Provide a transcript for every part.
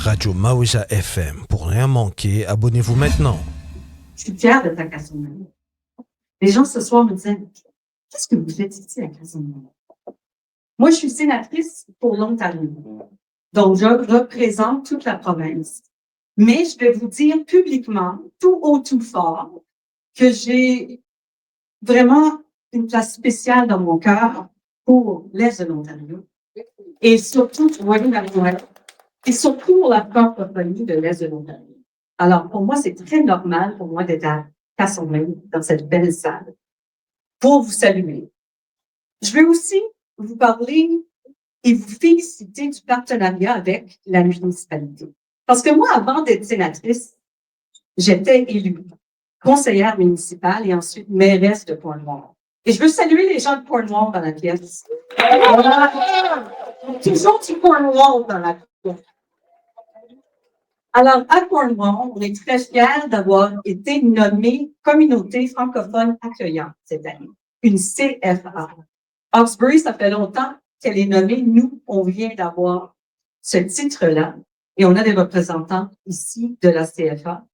Radio Maouja FM. Pour rien manquer, abonnez-vous maintenant. Je suis fière de ta Casamance. Les gens ce soir me disaient, qu'est-ce que vous faites ici à Casamance? Moi, je suis sénatrice pour l'Ontario. Donc, je représente toute la province. Mais je vais vous dire publiquement, tout haut, tout fort, que j'ai vraiment une place spéciale dans mon cœur pour l'Est de l'Ontario. Et surtout, et surtout pour la francophonie de l'Est de l'Ontario. Alors, pour moi, c'est très normal pour moi d'être à Castlemaine, dans cette belle salle, pour vous saluer. Je vais aussi vous parler et vous féliciter du partenariat avec la municipalité. Parce que moi, avant d'être sénatrice, j'étais élue conseillère municipale et ensuite mairesse de Cornwall. Et je veux saluer les gens de Cornwall dans la pièce. Toujours du Cornwall dans la pièce. Alors, à Cornwall, on est très fiers d'avoir été nommée Communauté francophone accueillante cette année, une CFA. Hawkesbury, ça fait longtemps qu'elle est nommée. Nous, on vient d'avoir ce titre-là et on a des représentants ici de la CFA.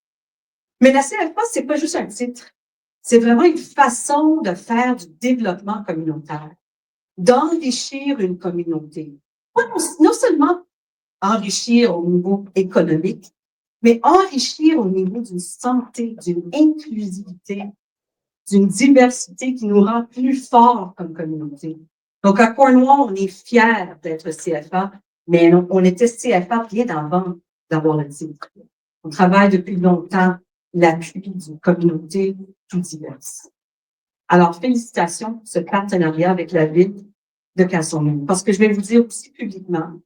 Mais la CFA, c'est pas juste un titre. C'est vraiment une façon de faire du développement communautaire, d'enrichir une communauté. Non seulement enrichir au niveau économique, mais enrichir au niveau d'une santé, d'une inclusivité, d'une diversité qui nous rend plus forts comme communauté. Donc, à Cornwall, on est fiers d'être CFA, mais on était CFA bien avant d'avoir le titre. On travaille depuis longtemps l'appui d'une communauté tout diverse. Alors, félicitations pour ce partenariat avec la ville de Castlemaine, parce que je vais vous dire aussi publiquement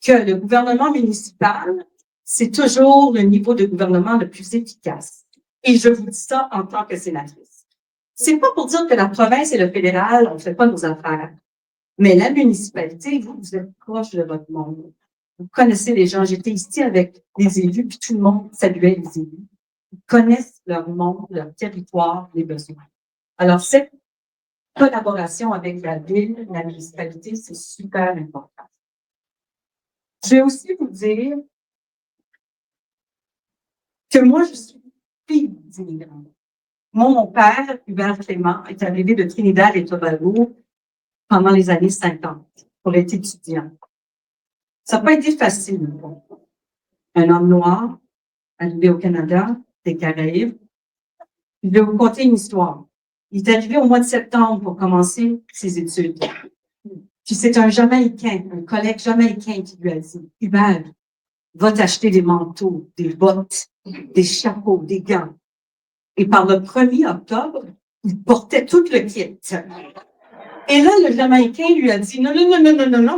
que le gouvernement municipal, c'est toujours le niveau de gouvernement le plus efficace. Et je vous dis ça en tant que sénatrice. C'est pas pour dire que la province et le fédéral, on ne fait pas nos affaires. Mais la municipalité, vous êtes proche de votre monde. Vous connaissez les gens. J'étais ici avec les élus, puis tout le monde saluait les élus. Ils connaissent leur monde, leur territoire, les besoins. Alors, cette collaboration avec la ville, la municipalité, c'est super important. Je vais aussi vous dire que moi, je suis fille d'immigrants. Mon père, Hubert Clément, est arrivé de Trinidad et Tobago pendant les années 50 pour être étudiant. Ça n'a pas été facile. Un homme noir, arrivé au Canada, des Caraïbes. Je vais vous conter une histoire. Il est arrivé au mois de septembre pour commencer ses études. Puis c'est un Jamaïcain, un collègue jamaïcain qui lui a dit, Hubert, va t'acheter des manteaux, des bottes, des chapeaux, des gants. Et par le 1er octobre, il portait tout le kit. Et là, le Jamaïcain lui a dit, non,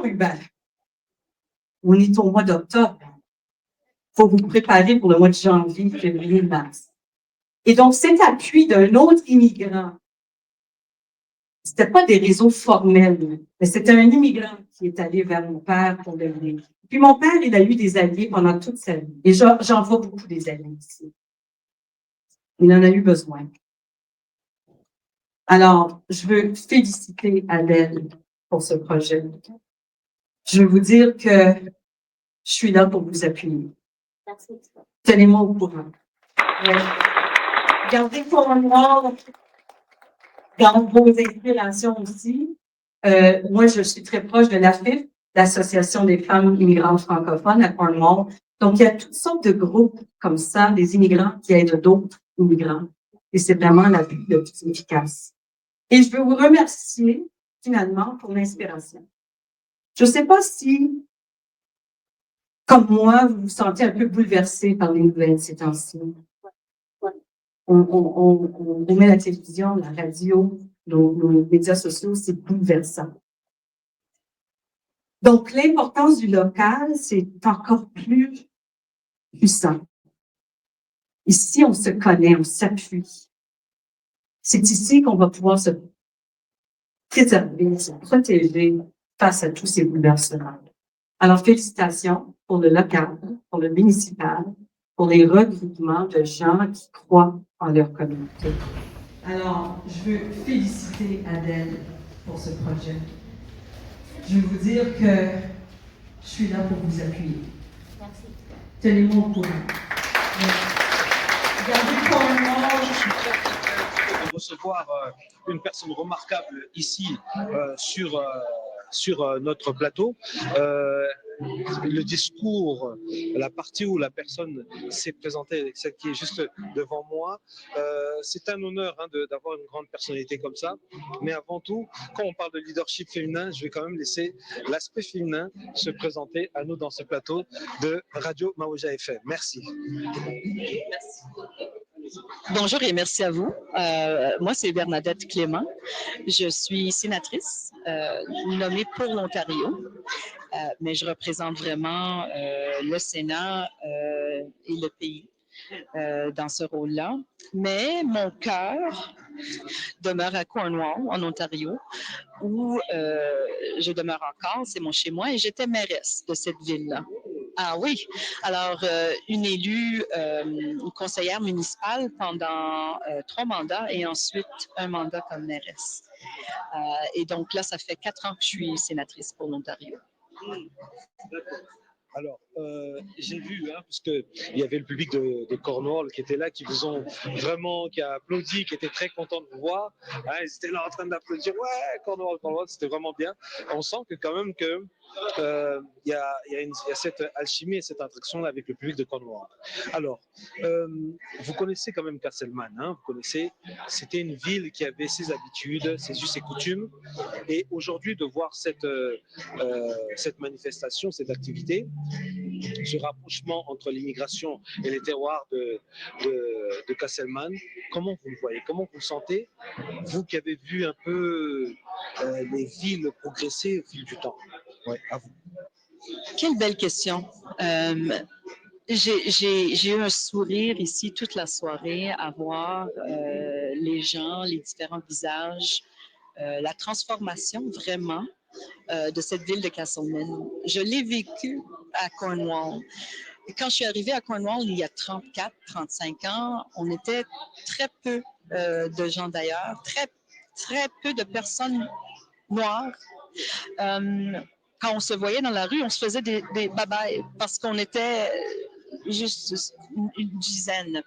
Hubert. On est au mois d'octobre. Il faut vous préparer pour le mois de janvier, février, mars. Et donc, cet appui d'un autre immigrant, c'était pas des réseaux formels, mais c'était un immigrant qui est allé vers mon père pour l'aider. Puis mon père, il a eu des alliés pendant toute sa vie. Et j'en vois beaucoup des alliés ici. Il en a eu besoin. Alors, je veux féliciter Adèle pour ce projet. Je veux vous dire que je suis là pour vous appuyer. Merci. Tenez-moi au courant. Gardez Cornwall dans vos inspirations aussi. Moi, je suis très proche de l'AFIF, l'Association des femmes immigrantes francophones à Cornwall. Donc, il y a toutes sortes de groupes comme ça, des immigrants qui aident d'autres immigrants. Et c'est vraiment la vie le plus efficace. Et je veux vous remercier, finalement, pour l'inspiration. Je ne sais pas si, comme moi, vous vous sentez un peu bouleversé par les nouvelles ces temps-ci. On met la télévision, la radio, nos médias sociaux, c'est bouleversant. Donc, l'importance du local, c'est encore plus puissant. Ici, on se connaît, on s'appuie. C'est ici qu'on va pouvoir se préserver, se protéger face à tous ces bouleversements. Alors, félicitations pour le local, pour le municipal, pour les regroupements de gens qui croient en leur communauté. Alors, je veux féliciter Adèle pour ce projet. Je veux vous dire que je suis là pour vous appuyer. Tenez-moi au courant. Gardez Cornwall. Je suis très content de recevoir une personne remarquable ici sur notre plateau. Le discours, la partie où la personne s'est présentée, celle qui est juste devant moi, c'est un honneur d'avoir une grande personnalité comme ça. Mais avant tout, quand on parle de leadership féminin, je vais quand même laisser l'aspect féminin se présenter à nous dans ce plateau de Radio Maouja FM. Merci. Merci. Bonjour et merci à vous. Moi, c'est Bernadette Clément. Je suis sénatrice nommée pour l'Ontario, mais je représente vraiment le Sénat et le pays dans ce rôle-là. Mais mon cœur demeure à Cornwall, en Ontario, où je demeure encore, c'est mon chez-moi, et j'étais mairesse de cette ville-là. Ah oui, alors une élue, une conseillère municipale pendant 3 mandats et ensuite un mandat comme mairesse. Et donc là, ça fait 4 ans que je suis sénatrice pour l'Ontario. Alors, j'ai vu, parce qu'il y avait le public de Cornwall qui était là, qui vous ont vraiment, qui a applaudi, qui était très content de vous voir. Ils étaient là en train d'applaudir. Ouais, Cornwall, c'était vraiment bien. On sent que quand même que il y a cette alchimie et cette attraction avec le public de Cornwall. Alors, vous connaissez quand même Castlemaine, vous connaissez, c'était une ville qui avait ses habitudes, ses us et coutumes, et aujourd'hui de voir cette manifestation, cette activité, ce rapprochement entre l'immigration et les terroirs de Castlemaine, comment vous le voyez, comment vous le sentez, vous qui avez vu un peu les villes progresser au fil du temps? Ouais, à vous. Quelle belle question. J'ai eu un sourire ici toute la soirée à voir les gens, les différents visages, la transformation vraiment de cette ville de Castlemaine. Je l'ai vécu à Cornwall. Quand je suis arrivée à Cornwall il y a 34, 35 ans, on était très peu de gens d'ailleurs, très peu de personnes noires. Quand on se voyait dans la rue, on se faisait des bye-bye parce qu'on était juste une dizaine.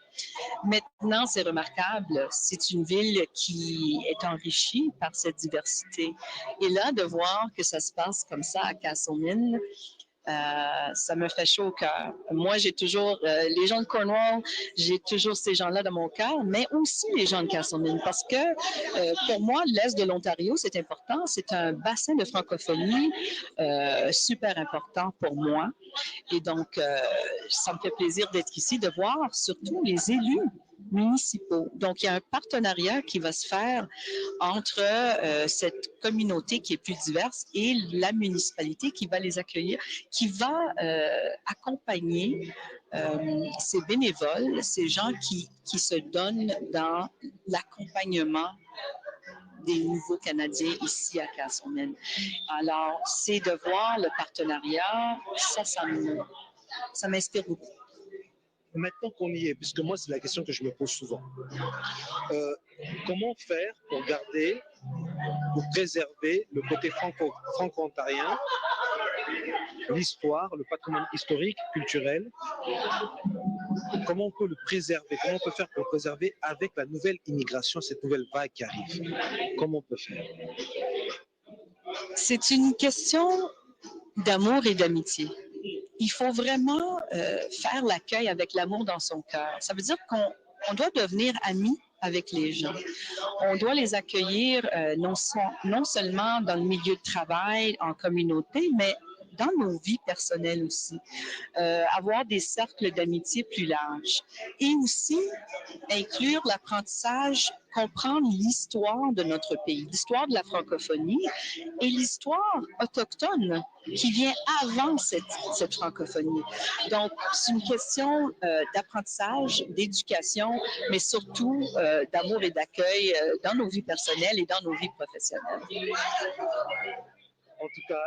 Maintenant, c'est remarquable. C'est une ville qui est enrichie par cette diversité. Et là, de voir que ça se passe comme ça à Castlemaine, ça me fait chaud au cœur. Moi, j'ai toujours les gens de Cornwall, j'ai toujours ces gens-là dans mon cœur, mais aussi les gens de Castlemaine, parce que pour moi, l'Est de l'Ontario, c'est important. C'est un bassin de francophonie super important pour moi. Et donc, ça me fait plaisir d'être ici, de voir surtout les élus municipaux. Donc, il y a un partenariat qui va se faire entre cette communauté qui est plus diverse et la municipalité qui va les accueillir, qui va accompagner ces bénévoles, ces gens qui se donnent dans l'accompagnement des nouveaux Canadiens ici à Castlemaine. Alors, c'est de voir le partenariat, ça m'inspire beaucoup. Maintenant qu'on y est, puisque moi, c'est la question que je me pose souvent, comment faire pour garder, pour préserver le côté franco-ontarien, l'histoire, le patrimoine historique, culturel? Comment on peut le préserver? Comment on peut faire pour le préserver avec la nouvelle immigration, cette nouvelle vague qui arrive? Comment on peut faire? C'est une question d'amour et d'amitié. Il faut vraiment faire l'accueil avec l'amour dans son cœur. Ça veut dire qu'on doit devenir amis avec les gens. On doit les accueillir non seulement dans le milieu de travail, en communauté, mais dans nos vies personnelles aussi. Avoir des cercles d'amitié plus larges. Et aussi inclure l'apprentissage, comprendre l'histoire de notre pays, l'histoire de la francophonie et l'histoire autochtone qui vient avant cette francophonie. Donc, c'est une question d'apprentissage, d'éducation, mais surtout d'amour et d'accueil dans nos vies personnelles et dans nos vies professionnelles. En tout cas,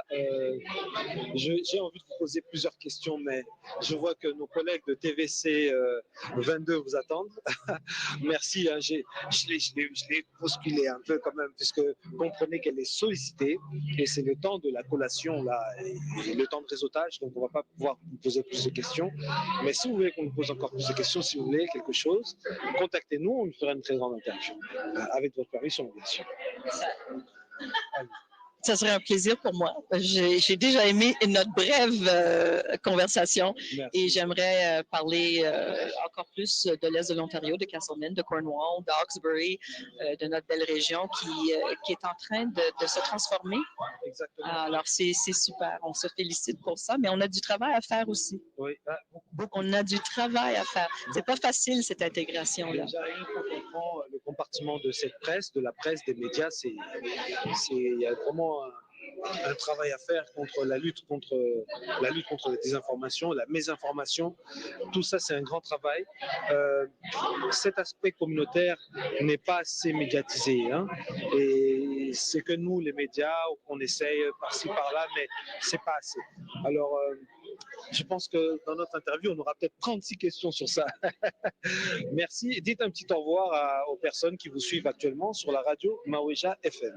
j'ai envie de vous poser plusieurs questions, mais je vois que nos collègues de TVC 22 vous attendent. Merci, hein, je l'ai bousculé un peu quand même, puisque vous comprenez qu'elle est sollicitée et c'est le temps de la collation là, et le temps de réseautage, donc on ne va pas pouvoir vous poser plus de questions. Mais si vous voulez qu'on vous pose encore plus de questions, si vous voulez quelque chose, contactez-nous, on vous fera une très grande interview, avec votre permission, bien sûr. Ça serait un plaisir pour moi. J'ai déjà aimé notre brève conversation. Merci. Et j'aimerais parler encore plus de l'Est de l'Ontario, de Castlemaine, de Cornwall, d'Hawkesbury, de notre belle région qui est en train de se transformer. Exactement. Alors, c'est super. On se félicite pour ça, mais on a du travail à faire aussi. Oui, beaucoup. On a du travail à faire. C'est pas facile, cette intégration-là. Déjà, une fois qu'on prend le compartiment de cette presse, de la presse, des médias, il y a vraiment un travail à faire contre la lutte contre la désinformation, la mésinformation. Tout ça, c'est un grand travail. Cet aspect communautaire n'est pas assez médiatisé, hein, et c'est que nous, les médias, on essaye par-ci par-là, mais c'est pas assez. Alors, je pense que dans notre interview, on aura peut-être 36 questions sur ça. Merci. Dites un petit au revoir aux personnes qui vous suivent actuellement sur la radio Mawéja FM.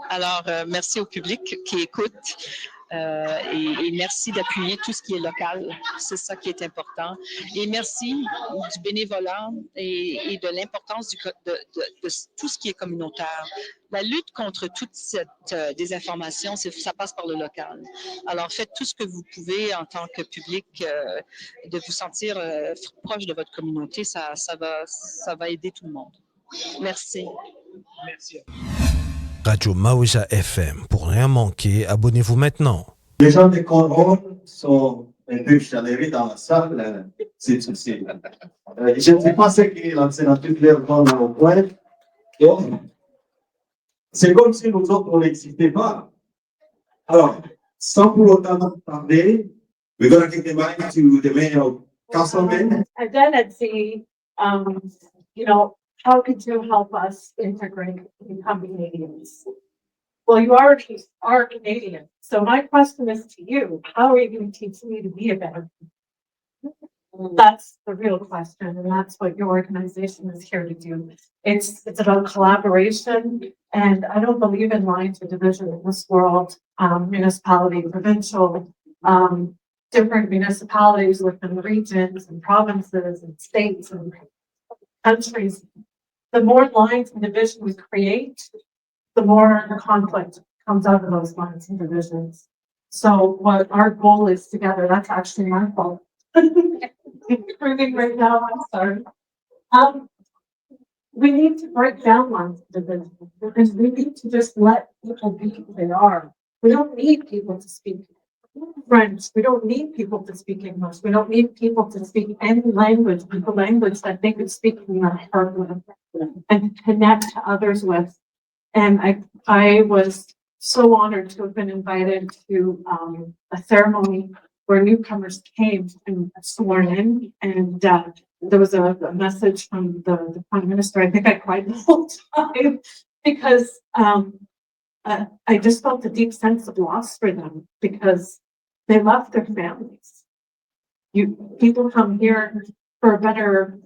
Alors, merci au public qui écoute et merci d'appuyer tout ce qui est local. C'est ça qui est important. Et merci du bénévolat et de l'importance de tout ce qui est communautaire. La lutte contre toute cette désinformation, ça passe par le local. Alors, faites tout ce que vous pouvez en tant que public de vous sentir proche de votre communauté. Ça va aider tout le monde. Merci. Merci. Radio Mawéja FM. Pour rien manquer, abonnez-vous maintenant. Les gens de Cornwall sont un peu chaleureux dans la salle, c'est difficile. Je ne sais pas ce qui est l'enseignature clairement au point. Donc, c'est comme si nous autres, on n'existait pas. Alors, sans pour autant tarder, we're going to give the mic to the mayor of Castlemaine. And then I'd see, how could you help us integrate and become Canadians? Well, you already are Canadian. So my question is to you, how are you going to teach me to be a better? That's the real question. And that's what your organization is here to do. It's about collaboration. And I don't believe in lines of division in this world, municipality, provincial, different municipalities within regions and provinces and states and countries. The more lines and division we create, the more conflict comes out of those lines and divisions. So what our goal is together, that's actually my fault. Proving right now, I'm sorry. We need to break down lines of division because we need to just let people be who they are. We don't need people to speak French. We don't need people to speak English. We don't need people to speak any language, but the language that they could speak in their heart with and connect to others with. And I was so honored to have been invited to a ceremony where newcomers came and sworn in. And there was a message from the Prime Minister. I think I cried the whole time because I just felt a deep sense of loss for them because they left their families. People come here for a better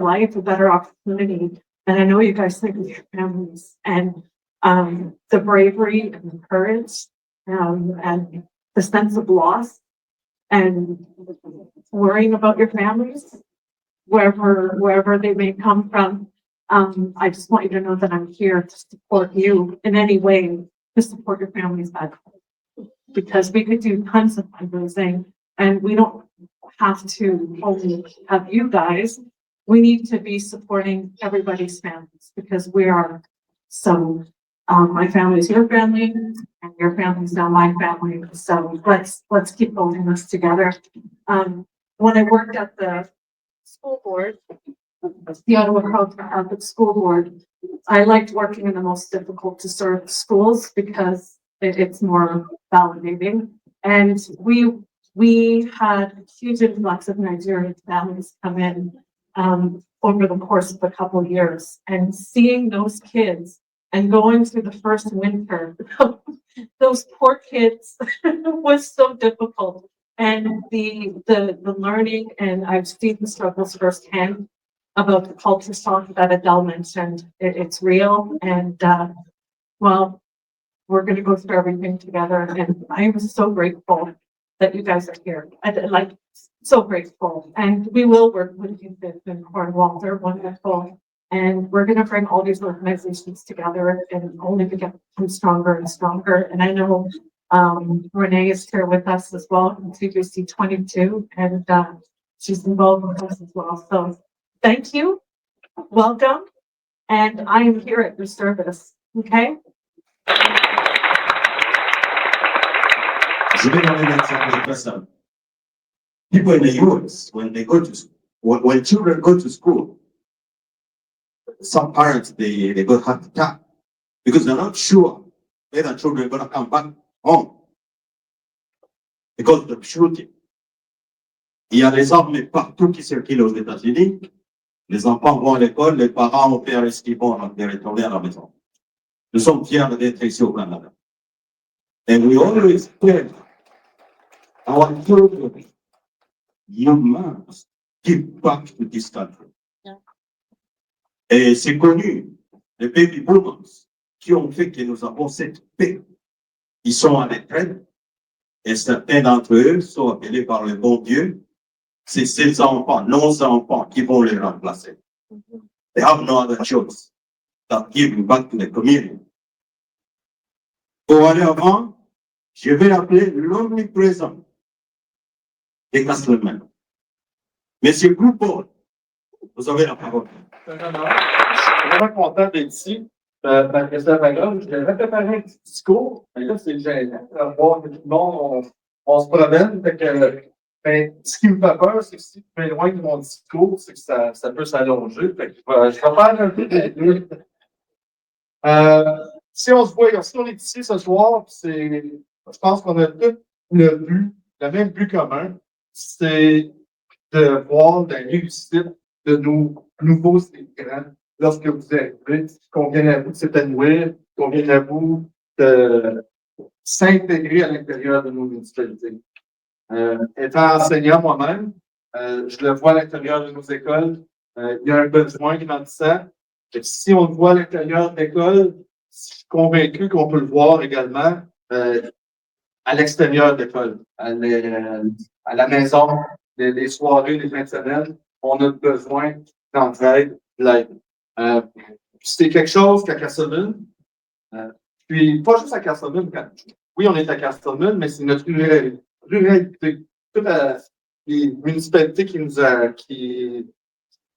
life, a better opportunity. And I know you guys think of your families and the bravery and the courage and the sense of loss and worrying about your families, wherever they may come from. I just want you to know that I'm here to support you in any way to support your families back home. Because we could do tons of fundraising and we don't have to only have you guys. We need to be supporting everybody's families because we are so my family is your family and your family is now my family. So let's keep holding this together. When I worked at the school board, the Ottawa Carleton Catholic School Board, I liked working in the most difficult to serve schools because it's more validating. And we had a huge influx of Nigerian families come in over the course of a couple of years, and seeing those kids and going through the first winter, those poor kids was so difficult. And the learning, and I've seen the struggles firsthand about the culture shock that Adele mentioned. It's real, and well, we're going to go through everything together. And I am so grateful that you guys are here. Like, so grateful. And we will work with you in Cornwall. They're wonderful. And we're going to bring all these organizations together and only become stronger and stronger. And I know Renee is here with us as well from CBC 22, and she's involved with us as well. So thank you. Welcome. And I am here at your service. Okay? Je vais donner un exemple personne. People in the US, when they go to school, when children go to school, some parents they go heart attack because they're not sure whether children are going to come back home because of the shooting. Il y a des armes partout qui circulent aux États-Unis. Les enfants vont à l'école, les parents ont fait ce qu'ils vont avant de retourner à la maison. Nous sommes fiers d'être ici au Canada. And we always pray our children, you must give back to this country. Yeah. Et c'est connu, les baby boomers qui ont fait que nous avons cette paix. Ils sont en retraite et certains d'entre eux sont appelés par le bon Dieu. C'est ces enfants, nos enfants, qui vont les remplacer. They have no other choice than giving back to the community. Pour aller avant, je vais appeler l'omniprésent des Castlemen. Monsieur Goupon, vous avez la parole. Je suis vraiment content d'être ici. Christophe Agron, je vais préparer un petit discours, mais là, c'est gênant. Voir que tout le monde, on se promène. Fait que, ce qui me fait peur, c'est que si je m'éloigne de mon discours, c'est que ça peut s'allonger. Fait que je vais faire un peu des deux. Si on se voit, si on est ici ce soir, je pense qu'on a tous le même but commun, c'est de voir la réussite de nos nouveaux immigrants lorsque vous arrivez, qu'on vienne à vous de s'épanouir, qu'on vienne à vous de s'intégrer à l'intérieur de nos municipalités. Étant enseignant moi-même, je le vois à l'intérieur de nos écoles, il y a un besoin grandissant. Et si on le voit à l'intérieur de l'école, je suis convaincu qu'on peut le voir également à l'extérieur de l'école, à la maison, les soirées, les fins de semaine. On a besoin d'entraide, de l'aide. C'est quelque chose qu'à Castleman, puis pas juste à Castleman, oui, on est à Castleman, mais c'est notre ruralité. Toutes les municipalités qui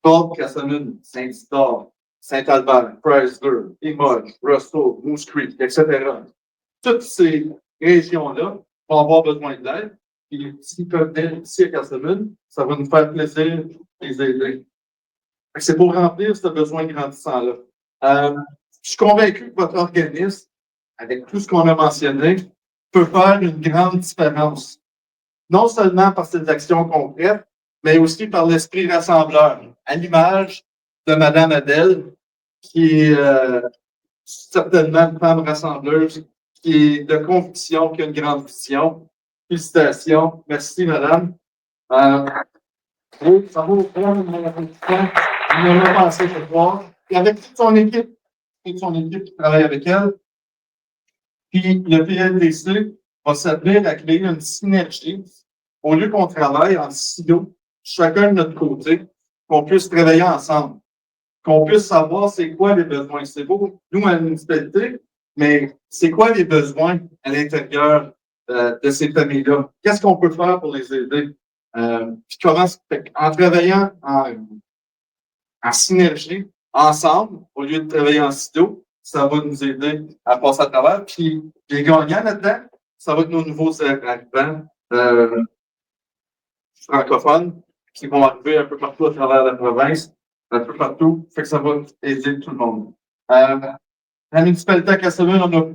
bordent Castleman, Saint-Isidore, Saint-Albert, Chrysler, Limoges, Russell, Moose Creek, etc. Toutes ces régions-là vont avoir besoin de l'aide. Et s'ils peuvent venir ici à Castleman, ça va nous faire plaisir de les aider. C'est pour remplir ce besoin grandissant-là. Je suis convaincu que votre organisme, avec tout ce qu'on a mentionné, peut faire une grande différence. Non seulement par ses actions concrètes, mais aussi par l'esprit rassembleur, à l'image de Mme Adèle, qui est certainement une femme rassembleuse, qui est de conviction, qui a une grande vision. Félicitations. Merci, madame. Oui, ça vaut vraiment on a pensé ce soir. Et avec toute son équipe qui travaille avec elle. Puis le PLDC va s'appeler à créer une synergie. Au lieu qu'on travaille en silo, chacun de notre côté, qu'on puisse travailler ensemble. Qu'on puisse savoir c'est quoi les besoins. C'est beau, nous, à la municipalité, mais c'est quoi les besoins à l'intérieur de ces familles-là? Qu'est-ce qu'on peut faire pour les aider? Puis comment, en travaillant en synergie, ensemble, au lieu de travailler en silo, ça va nous aider à passer à travers. Puis les gagnants là-dedans, ça va être nos nouveaux arrivants francophones qui vont arriver un peu partout à travers la province, un peu partout, fait que ça va aider tout le monde. La municipalité à Castleman, on a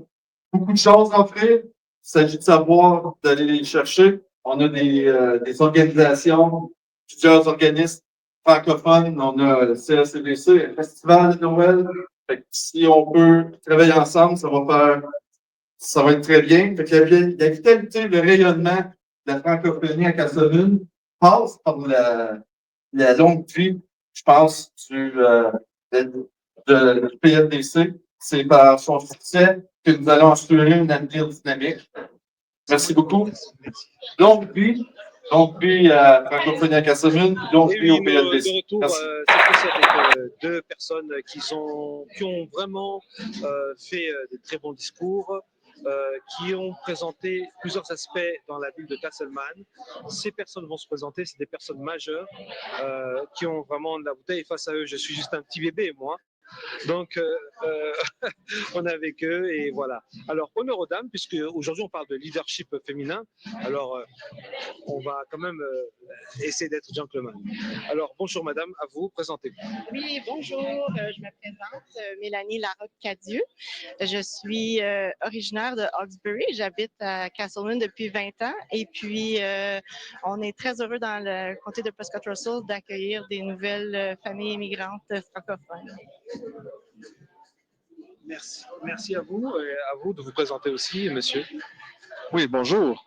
beaucoup de choses à offrir. Il s'agit de savoir d'aller les chercher. On a des organisations, plusieurs organismes francophones. On a le CRCBC, le Festival de Noël. Fait que si on peut travailler ensemble, ça va être très bien. Fait que la vitalité, le rayonnement de la francophonie à Castelnau passe par la longue vie, je pense, du PLDC. C'est par son succès que nous allons assurer une avenir dynamique. Merci beaucoup. Longue vie à Francophonie à Castelnau, longue Et vie oui, au PLDC. de retour Merci. cette fois-ci avec deux personnes qui ont vraiment fait de très bons discours, qui ont présenté plusieurs aspects dans la ville de Castleman. Ces personnes vont se présenter, c'est des personnes majeures qui ont vraiment de la bouteille. Face à eux, je suis juste un petit bébé, moi. Donc, on est avec eux et voilà. Alors, honneur aux dames, puisque aujourd'hui on parle de leadership féminin. Alors, on va quand même essayer d'être gentleman. Alors, bonjour madame, à vous, présentez-vous. Oui, bonjour, je me présente, Mélanie Larocque-Cadieux. Je suis originaire de Hawkesbury, j'habite à Castlemaine depuis 20 ans et puis on est très heureux dans le comté de Prescott-Russell d'accueillir des nouvelles familles immigrantes francophones. Merci. Merci à vous et à vous de vous présenter aussi, monsieur. Oui, bonjour.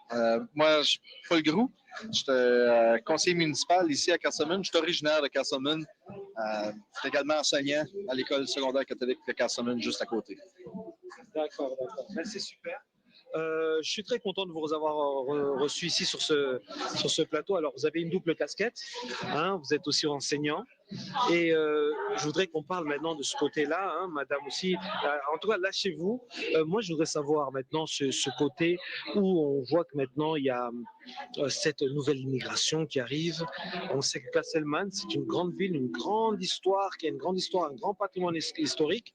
Moi, je suis Paul Groux. Je suis conseiller municipal ici à Castlemaine. Je suis originaire de Castlemaine. Je suis également enseignant à l'école secondaire catholique de Castlemaine, juste à côté. D'accord. Ben, c'est super. Je suis très content de vous avoir reçu ici sur ce plateau. Alors, vous avez une double casquette. Hein, vous êtes aussi enseignant. Et je voudrais qu'on parle maintenant de ce côté-là, hein, madame aussi. En tout cas, là, chez vous, moi, je voudrais savoir maintenant ce côté où on voit que maintenant, il y a cette nouvelle immigration qui arrive. On sait que Castelman, c'est une grande ville, une grande histoire, qui a une grande histoire, un grand patrimoine historique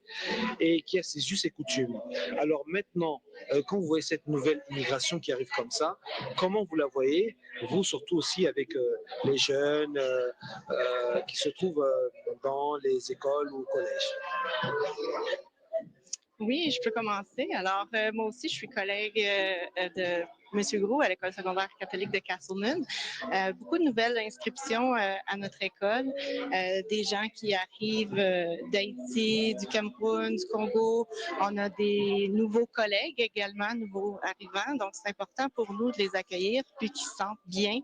et qui a ses us et coutumes. Alors maintenant, quand vous voyez cette nouvelle immigration qui arrive comme ça, comment vous la voyez, vous surtout aussi avec les jeunes qui se trouvent dans les écoles ou collèges? Oui, je peux commencer. Alors, moi aussi, je suis collègue de M. Groux à l'école secondaire catholique de Castlemaine. Beaucoup de nouvelles inscriptions à notre école, des gens qui arrivent d'Haïti, du Cameroun, du Congo. On a des nouveaux collègues également, nouveaux arrivants. Donc, c'est important pour nous de les accueillir, puis qu'ils se sentent bien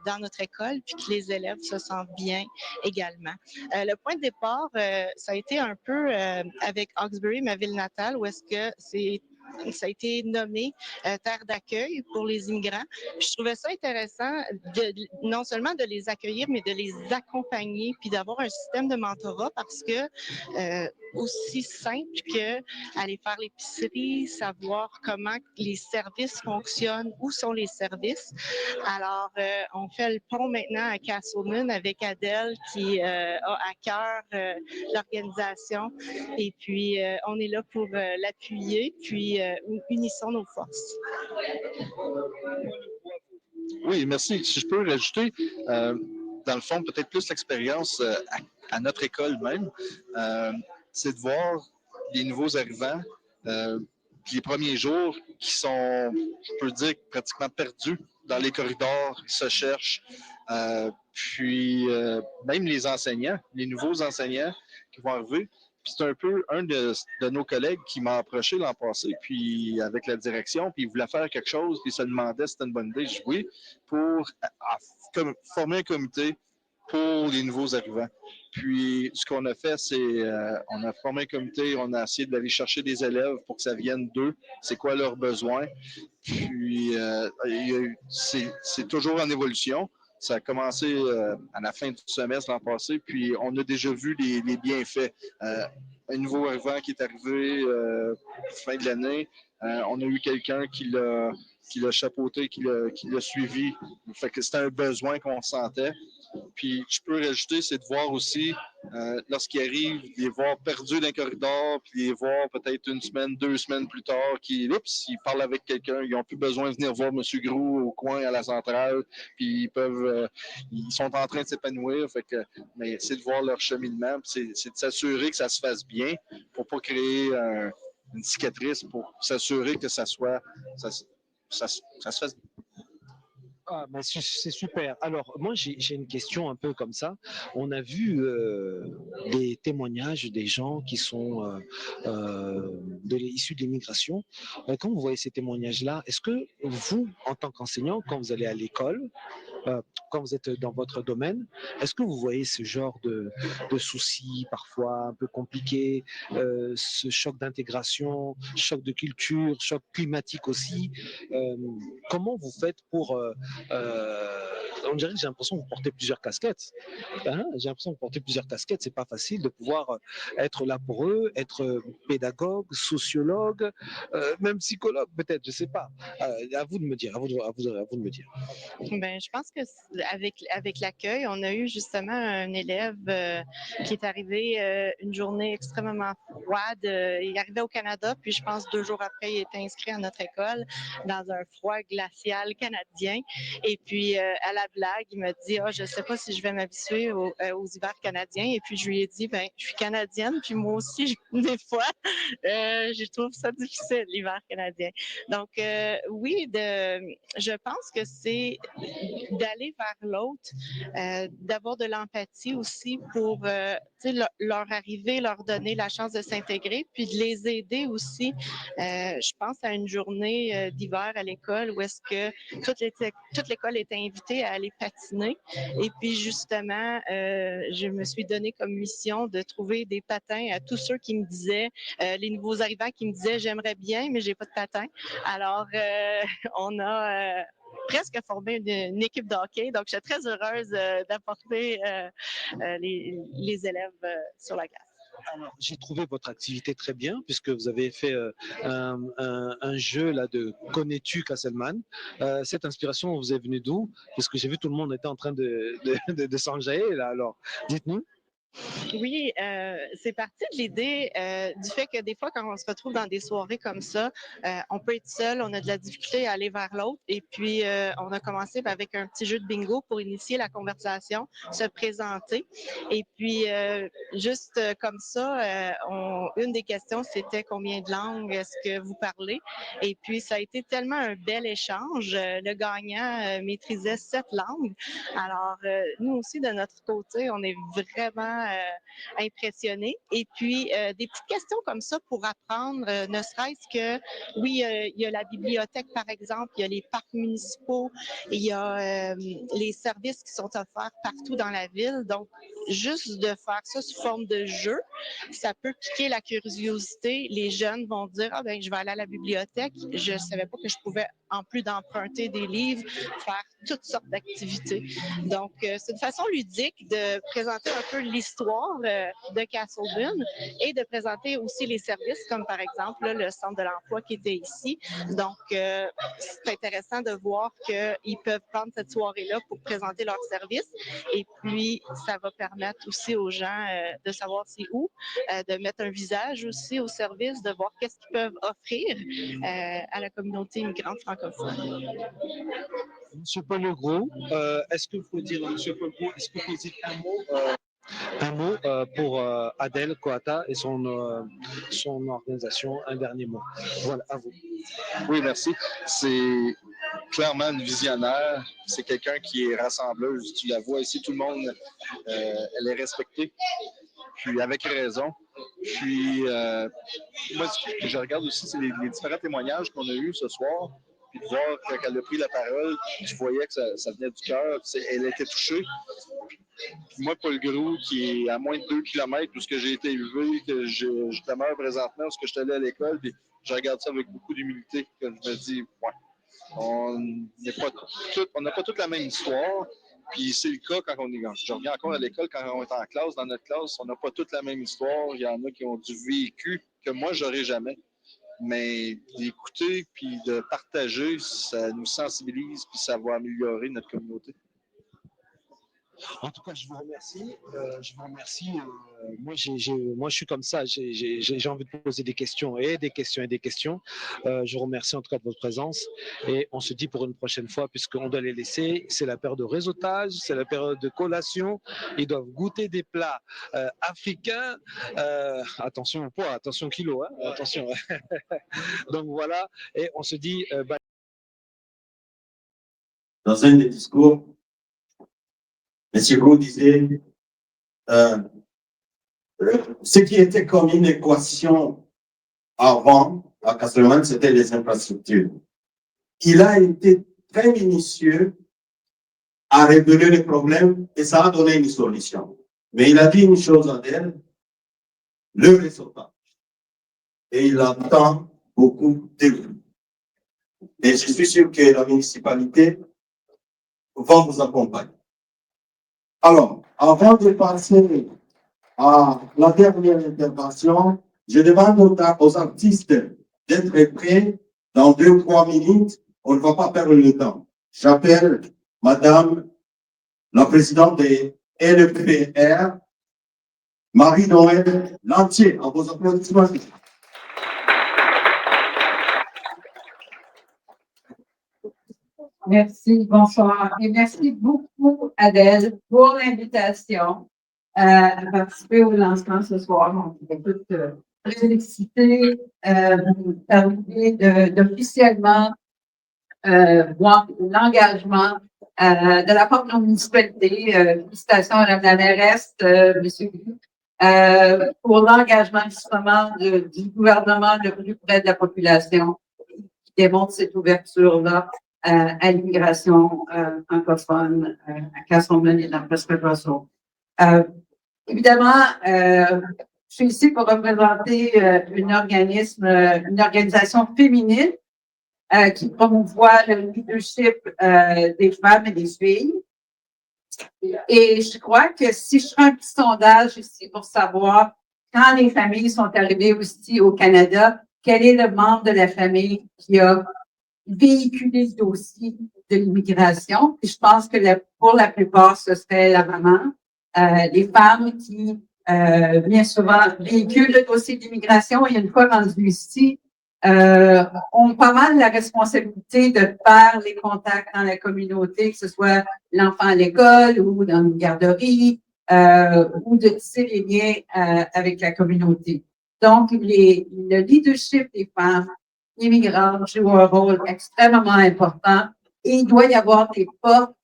dans notre école, puis que les élèves se sentent bien également. Le point de départ, ça a été un peu avec Hawkesbury, ma ville natale, où est-ce que ça a été nommé terre d'accueil pour les immigrants. Puis je trouvais ça intéressant non seulement de les accueillir, mais de les accompagner, puis d'avoir un système de mentorat parce que aussi simple que aller faire l'épicerie, savoir comment les services fonctionnent, où sont les services. Alors, on fait le pont maintenant à Castlemaine avec Adèle qui a à cœur l'organisation et puis on est là pour l'appuyer, puis unissons nos forces. Oui, merci. Si je peux rajouter, dans le fond, peut-être plus l'expérience à notre école même, c'est de voir les nouveaux arrivants, les premiers jours qui sont, je peux dire, pratiquement perdus dans les corridors, ils se cherchent. Puis même les enseignants, les nouveaux enseignants qui vont arriver. Puis c'est un peu un de nos collègues qui m'a approché l'an passé, puis avec la direction, puis il voulait faire quelque chose, puis il se demandait si c'était une bonne idée. Je dis oui, pour former un comité pour les nouveaux arrivants. Puis, ce qu'on a fait, c'est on a formé un comité, on a essayé d'aller chercher des élèves pour que ça vienne d'eux, c'est quoi leurs besoins. Puis, c'est toujours en évolution. Ça a commencé à la fin du semestre l'an passé, puis on a déjà vu les bienfaits. Un nouveau arrivant qui est arrivé fin de l'année, on a eu quelqu'un qui l'a chapeauté, qui l'a suivi. Fait que c'était un besoin qu'on sentait. Puis, je peux rajouter, c'est de voir aussi, lorsqu'ils arrivent, les voir perdus dans le corridor, puis les voir peut-être une semaine, 2 semaines plus tard, ils parlent avec quelqu'un, ils n'ont plus besoin de venir voir M. Groux au coin à la centrale, puis ils sont en train de s'épanouir. Fait que, mais c'est de voir leur cheminement, c'est de s'assurer que ça se fasse bien pour ne pas créer une cicatrice, pour s'assurer que ça se fasse bien. Ah, ben, c'est super. Alors, moi, j'ai une question un peu comme ça. On a vu des témoignages des gens qui sont issus de l'immigration. Quand vous voyez ces témoignages-là, est-ce que vous, en tant qu'enseignant, quand vous allez à l'école, quand vous êtes dans votre domaine, est-ce que vous voyez ce genre de soucis parfois un peu compliqués, ce choc d'intégration, choc de culture, choc climatique aussi? Comment vous faites pour on dirait que j'ai l'impression que vous portez plusieurs casquettes. Hein, j'ai l'impression que vous portez plusieurs casquettes. C'est pas facile de pouvoir être là pour eux, être pédagogue, sociologue, même psychologue peut-être. Je sais pas. À vous de me dire. À vous de me dire. Ben, je pense que avec l'accueil, on a eu justement un élève qui est arrivé une journée extrêmement froide. Il est arrivé au Canada, puis je pense 2 jours après, il était inscrit à notre école dans un froid glacial canadien. Et puis, à la blague, il m'a dit, je sais pas si je vais m'habituer aux hivers canadiens. Et puis, je lui ai dit, ben, je suis canadienne, puis moi aussi, des fois, je trouve ça difficile, l'hiver canadien. Donc, oui, je pense que c'est d'aller vers l'autre, d'avoir de l'empathie aussi pour leur arriver, leur donner la chance de s'intégrer, puis de les aider aussi. Je pense à une journée d'hiver à l'école où est-ce que toute l'école était invitée à aller patiner. Et puis justement, je me suis donné comme mission de trouver des patins à tous ceux qui me disaient, les nouveaux arrivants qui me disaient, j'aimerais bien, mais j'ai pas de patins. Alors, on a presque formé une équipe de hockey. Donc, je suis très heureuse d'apporter les élèves sur la glace. Alors, j'ai trouvé votre activité très bien puisque vous avez fait un jeu là de Connais-tu Castleman. Cette inspiration vous est venue d'où? Parce que j'ai vu tout le monde était en train de s'enjailler là. Alors, dites-nous. Oui, c'est parti de l'idée du fait que des fois, quand on se retrouve dans des soirées comme ça, on peut être seul, on a de la difficulté à aller vers l'autre. Et puis, on a commencé avec un petit jeu de bingo pour initier la conversation, se présenter. Et puis, juste comme ça, une des questions, c'était combien de langues est-ce que vous parlez? Et puis, ça a été tellement un bel échange. Le gagnant maîtrisait 7 langues. Alors, nous aussi, de notre côté, on est vraiment impressionnés. Et puis, des petites questions comme ça pour apprendre, ne serait-ce que, oui, il y a la bibliothèque, par exemple, il y a les parcs municipaux, il y a les services qui sont offerts partout dans la ville. Donc, juste de faire ça sous forme de jeu, ça peut piquer la curiosité. Les jeunes vont dire, ah ben, je vais aller à la bibliothèque. Je ne savais pas que je pouvais, en plus d'emprunter des livres, faire toutes sortes d'activités. Donc, c'est une façon ludique de présenter un peu l'histoire de Castlebune et de présenter aussi les services, comme par exemple là, le centre de l'emploi qui était ici. Donc, c'est intéressant de voir qu'ils peuvent prendre cette soirée-là pour présenter leurs services. Et puis, ça va permettre aussi aux gens de savoir c'est où, de mettre un visage aussi au service, de voir qu'est-ce qu'ils peuvent offrir à la communauté immigrante francophone. Monsieur Paul Legros, est-ce que vous pouvez dire, Monsieur Paul Legros, est-ce que vous pouvez dire un mot pour Adèle Coata et son organisation, un dernier mot. Voilà, à vous. Oui, merci. C'est clairement une visionnaire. C'est quelqu'un qui est rassembleuse. Tu la vois ici, tout le monde, elle est respectée. Puis avec raison. Puis moi, ce que je regarde aussi, c'est les différents témoignages qu'on a eus ce soir. Puis de voir quand elle a pris la parole, je voyais que ça venait du cœur. Elle était touchée. Puis moi, Paul Groux, qui est à moins de 2 km où j'ai été élevé, que je demeure présentement, où je suis allé à l'école, puis je regarde ça avec beaucoup d'humilité. Je me dis, ouais, on n'a pas toute la même histoire. Puis c'est le cas quand on est. Je reviens encore à l'école, quand on est en classe, dans notre classe, on n'a pas toute la même histoire. Il y en a qui ont du vécu que moi, j'aurais jamais. Mais d'écouter puis de partager, ça nous sensibilise puis ça va améliorer notre communauté. En tout cas, je vous remercie. Moi, je suis comme ça. J'ai envie de poser des questions et des questions et des questions. Je vous remercie en tout cas de votre présence. Et on se dit pour une prochaine fois, puisqu'on doit les laisser. C'est la période de réseautage, c'est la période de collation. Ils doivent goûter des plats africains. Attention au poids, attention kilo, hein, attention. Donc voilà. Et on se dit. dans un des discours, M. Gros disait ce qui était comme une équation avant, à Castelman, c'était les infrastructures. Il a été très minutieux à révéler les problèmes et ça a donné une solution. Mais il a dit une chose à elle, le réseautage. Et il attend beaucoup de vous. Et je suis sûr que la municipalité va vous accompagner. Alors, avant de passer à la dernière intervention, je demande aux artistes d'être prêts dans 2-3 minutes. On ne va pas perdre le temps. J'appelle Madame la présidente des LPR, Marie-Noël Lantier. À vos applaudissements. Merci, bonsoir. Et merci beaucoup, Adèle, pour l'invitation à participer au lancement ce soir. On est toutes très excités d'officiellement voir l'engagement de la part de nos municipalités. Félicitations à Mme la mairesse, M. Gu, pour l'engagement justement du gouvernement le plus près de la population qui démontre cette ouverture-là à l'immigration francophone à Castlemaine et dans Presque Russell. Évidemment, je suis ici pour représenter une organisation féminine qui promouvoit le leadership des femmes et des filles. Et je crois que si je fais un petit sondage ici pour savoir quand les familles sont arrivées aussi au Canada, quel est le membre de la famille qui a véhiculer le dossier de l'immigration. Et je pense que pour la plupart, ce serait la maman. Les femmes qui, bien souvent, véhiculent le dossier d'immigration et une fois rendues ici, ont pas mal la responsabilité de faire les contacts dans la communauté, que ce soit l'enfant à l'école ou dans une garderie, ou de tisser les liens avec la communauté. Donc, le leadership des femmes immigrantes joue un rôle extrêmement important et il doit y avoir des portes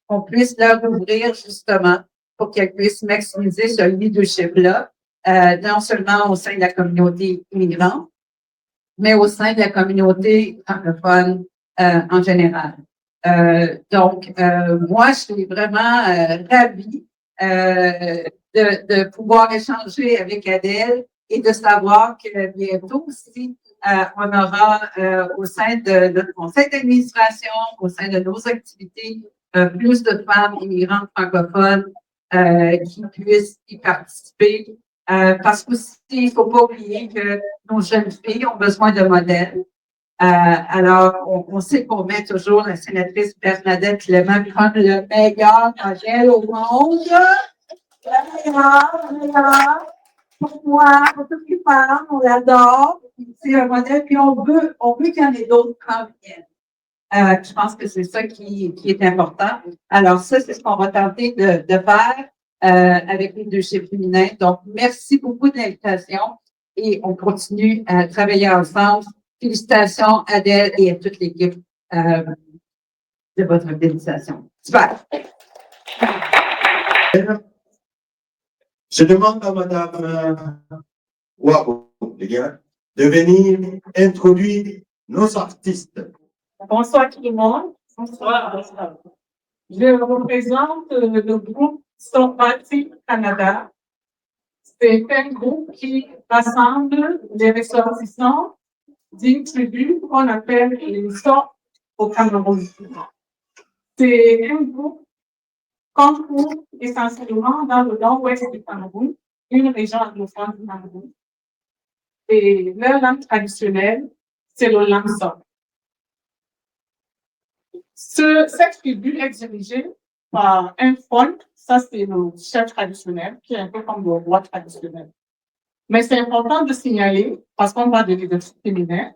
qu'on puisse leur ouvrir justement pour qu'elles puissent maximiser ce leadership-là, non seulement au sein de la communauté immigrante, mais au sein de la communauté francophone en général. Donc, moi, je suis vraiment ravie de pouvoir échanger avec Adèle et de savoir que bientôt aussi, on aura au sein de notre conseil d'administration, au sein de nos activités, plus de femmes immigrantes francophones qui puissent y participer. Parce qu'il ne faut pas oublier que nos jeunes filles ont besoin de modèles. Alors, on sait qu'on met toujours la sénatrice Bernadette Clément comme le meilleur modèle au monde. Le meilleur. Pour moi, pour toutes les femmes, on l'adore. C'est un modèle, puis on veut qu'il y en ait d'autres comme elle. Je pense que c'est ça qui est important. Alors, ça, c'est ce qu'on va tenter de faire avec les leadership féminins. Donc, merci beaucoup de l'invitation et on continue à travailler ensemble. Félicitations à Adèle et à toute l'équipe de votre organisation. Super. Je demande à Madame Wabo, les gars, de venir introduire nos artistes. Bonsoir tout le monde. Bonsoir. Je représente le groupe Sorati Canada. C'est un groupe qui rassemble les ressortissants d'une tribu qu'on appelle les Sorts au Cameroun. C'est un groupe qu'on trouve essentiellement dans le nord-ouest du Cameroun, une région anglophone du Cameroun. Et leur langue traditionnelle, c'est le Lamsok. Cette tribu est dirigée par un folk, ça c'est le chef traditionnel, qui est un peu comme le roi traditionnel. Mais c'est important de signaler, parce qu'on parle de leadership féminin,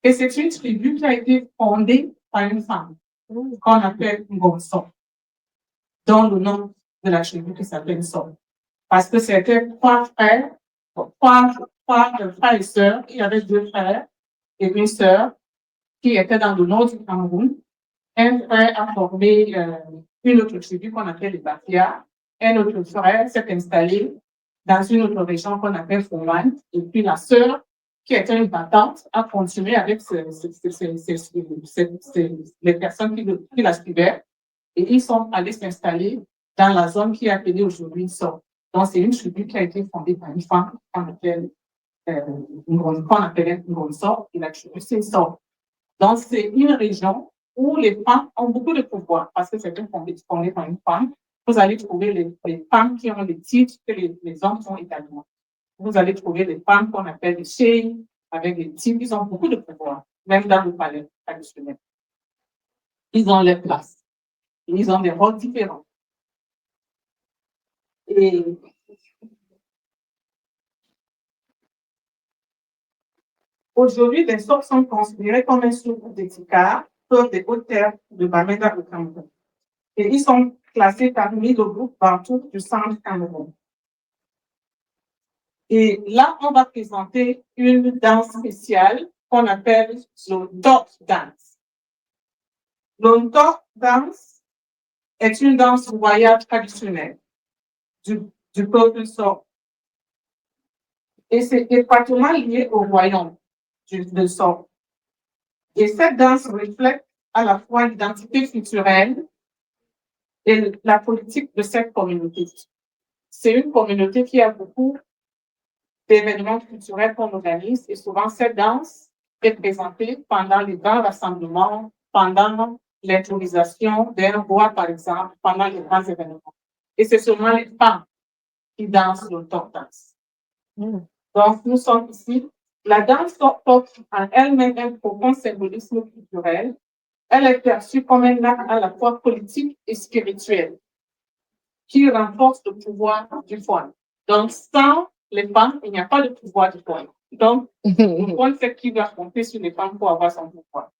que c'est une tribu qui a été fondée par une femme, qu'on appelle Ngomso, dont le nom de la tribu qui s'appelle Sol. Parce que c'était trois frères et sœurs, il y avait 2 frères et une sœur qui étaient dans le nord du Cameroun Un frère a formé une autre tribu qu'on appelle les Bafia. Un autre frère s'est installé dans une autre région qu'on appelle Foman. Et puis la sœur, qui était une battante, a continué avec les personnes qui la suivaient. Et ils sont allés s'installer dans la zone qui est appelée aujourd'hui Sor. Donc, c'est une tribu qui a été fondée par une femme qu'on appelait Sor, et la tribu, c'est Sor. Donc, c'est une région où les femmes ont beaucoup de pouvoir parce que c'est fondé par une femme. Vous allez trouver les femmes qui ont les titres que les hommes ont également. Vous allez trouver les femmes qu'on appelle les chey, avec des titres, ils ont beaucoup de pouvoir, même dans le palais traditionnel. Ils ont leur place. Ils ont des rôles différents. Et aujourd'hui, les Sorts sont considérés comme un sous-groupe des Tikars, sur des hautes terres de Bamenda au Cameroun. Et ils sont classés parmi le groupe Bantou du centre Cameroun. Et là, on va présenter une danse spéciale qu'on appelle le Dot Dance. Le Dot Dance est une danse royale traditionnelle du peuple Sort. Et c'est étroitement lié au royaume de Sort. Et cette danse reflète à la fois l'identité culturelle et la politique de cette communauté. C'est une communauté qui a beaucoup d'événements culturels qu'on organise et souvent cette danse est présentée pendant les grands rassemblements, pendant l'intronisation d'un roi, par exemple, pendant les grands événements. Et c'est seulement les femmes qui dansent le top dance. Donc, nous sommes ici. La danse porte en elle-même un profond symbolisme culturel. Elle est perçue comme un acte à la fois politique et spirituel qui renforce le pouvoir du foie. Donc, sans les femmes, il n'y a pas de pouvoir du foie. Donc, le point, c'est qui doit compter sur les femmes pour avoir son pouvoir.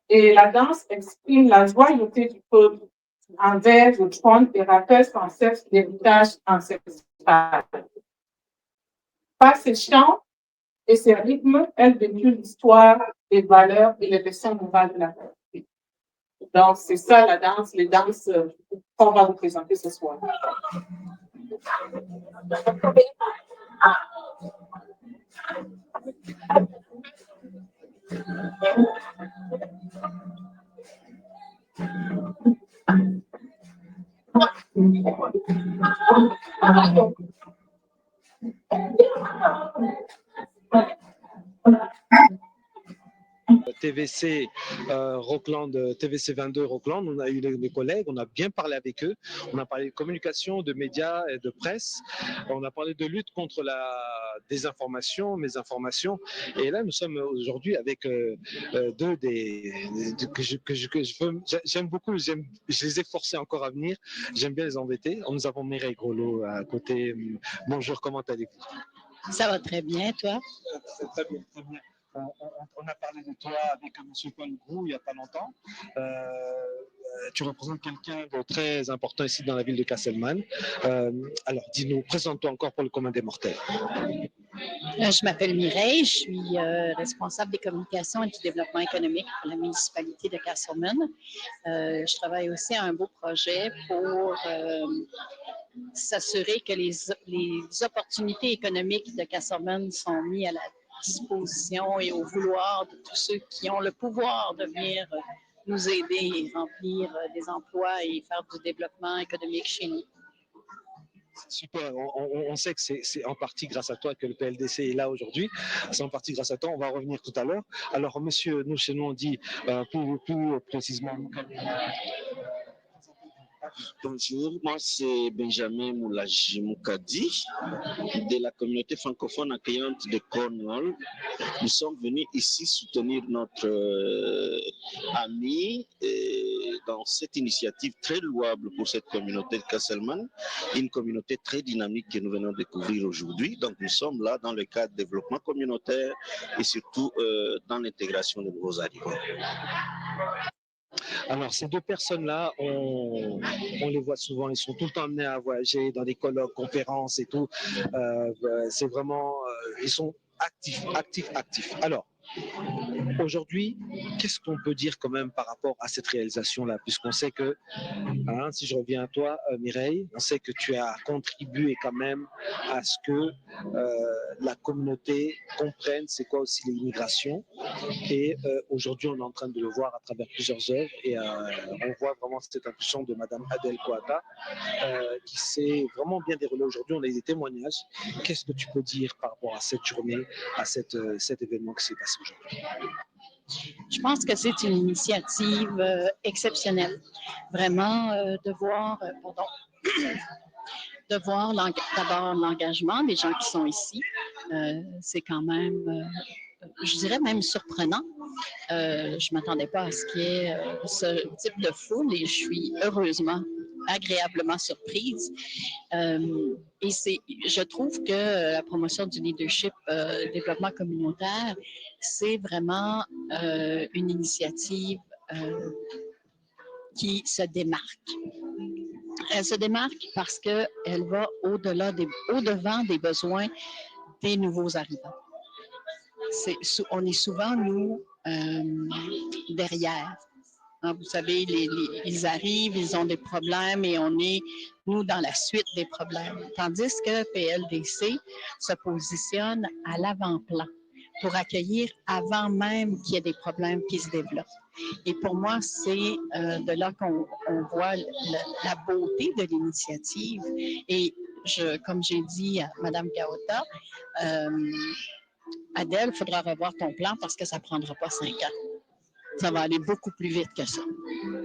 Et la danse exprime la joyauté du peuple envers le trône et rappelle sans cesse l'héritage ancestral. Par ses chants et ses rythmes, elle véhicule l'histoire, les valeurs et les leçons morales de la communauté. Donc, c'est ça la danse, les danses qu'on va vous présenter ce soir. TVC Rockland, TVC 22 Rockland, on a eu des collègues, on a bien parlé avec eux, on a parlé de communication, de médias et de presse, on a parlé de lutte contre la désinformation, mésinformation, et là nous sommes aujourd'hui avec deux j'aime beaucoup, je les ai forcés encore à venir, j'aime bien les embêter. Nous avons Mireille Grolot à côté. Bonjour, comment allez-vous? Ça va très bien, toi? Très bien, très bien. On a parlé de toi avec M. Paul Grou il n'y a pas longtemps. Tu représentes quelqu'un de très important ici dans la ville de Casselman. Alors, dis-nous, présente-toi encore pour le commun des mortels. Je m'appelle Mireille, je suis responsable des communications et du développement économique pour la municipalité de Casselman. Je travaille aussi à un beau projet pour s'assurer que les opportunités économiques de Casselman sont mises à la disposition et au vouloir de tous ceux qui ont le pouvoir de venir nous aider et remplir des emplois et faire du développement économique chez nous. Super, on sait que c'est en partie grâce à toi que le PLDC est là aujourd'hui. C'est en partie grâce à toi, on va revenir tout à l'heure. Alors, monsieur, nous, chez nous, on dit plus précisément. Bonjour, moi c'est Benjamin Moulaji Moukadi de la communauté francophone accueillante de Cornwall. Nous sommes venus ici soutenir notre ami dans cette initiative très louable pour cette communauté de Casselman, une communauté très dynamique que nous venons de découvrir aujourd'hui. Donc nous sommes là dans le cadre de développement communautaire et surtout dans l'intégration de nouveaux arrivants. Alors, ces deux personnes-là, on les voit souvent, ils sont tout le temps amenés à voyager dans des colloques, conférences et tout. C'est vraiment, ils sont actifs. Alors, Aujourd'hui, qu'est-ce qu'on peut dire quand même par rapport à cette réalisation-là, puisqu'on sait que, hein, si je reviens à toi, Mireille, on sait que tu as contribué quand même à ce que la communauté comprenne c'est quoi aussi l'immigration. Et aujourd'hui, on est en train de le voir à travers plusieurs œuvres et on voit vraiment cette impulsion de Madame Adèle Kouata qui s'est vraiment bien déroulée aujourd'hui. On a des témoignages. Qu'est-ce que tu peux dire par rapport à cette journée, à cet événement qui s'est passé aujourd'hui? Je pense que c'est une initiative exceptionnelle. Vraiment, de voir d'abord l'engagement des gens qui sont ici. C'est quand même, je dirais même surprenant. Je ne m'attendais pas à ce qu'il y ait ce type de foule et je suis heureusement, agréablement surprise. Et je trouve que la promotion du leadership développement communautaire, c'est vraiment une initiative qui se démarque. Elle se démarque parce qu'elle va au-devant des besoins des nouveaux arrivants. On est souvent, nous, derrière. Hein, vous savez, ils arrivent, ils ont des problèmes et on est, nous, dans la suite des problèmes. Tandis que PLDC se positionne à l'avant-plan pour accueillir avant même qu'il y ait des problèmes qui se développent. Et pour moi, c'est de là qu'on voit la beauté de l'initiative. Et comme j'ai dit à Mme Gaota, Adèle, il faudra revoir ton plan parce que ça ne prendra pas 5 ans. Ça va aller beaucoup plus vite que ça.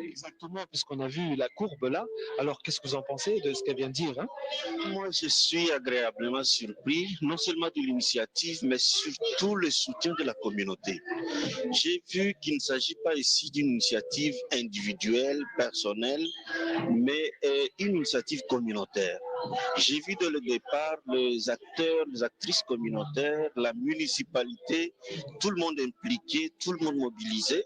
Exactement, puisqu'on a vu la courbe là. Alors, qu'est-ce que vous en pensez de ce qu'elle vient de dire, hein? Moi, je suis agréablement surpris, non seulement de l'initiative, mais surtout le soutien de la communauté. J'ai vu qu'il ne s'agit pas ici d'une initiative individuelle, personnelle, mais une initiative communautaire. J'ai vu dès le départ les acteurs, les actrices communautaires, la municipalité, tout le monde impliqué, tout le monde mobilisé.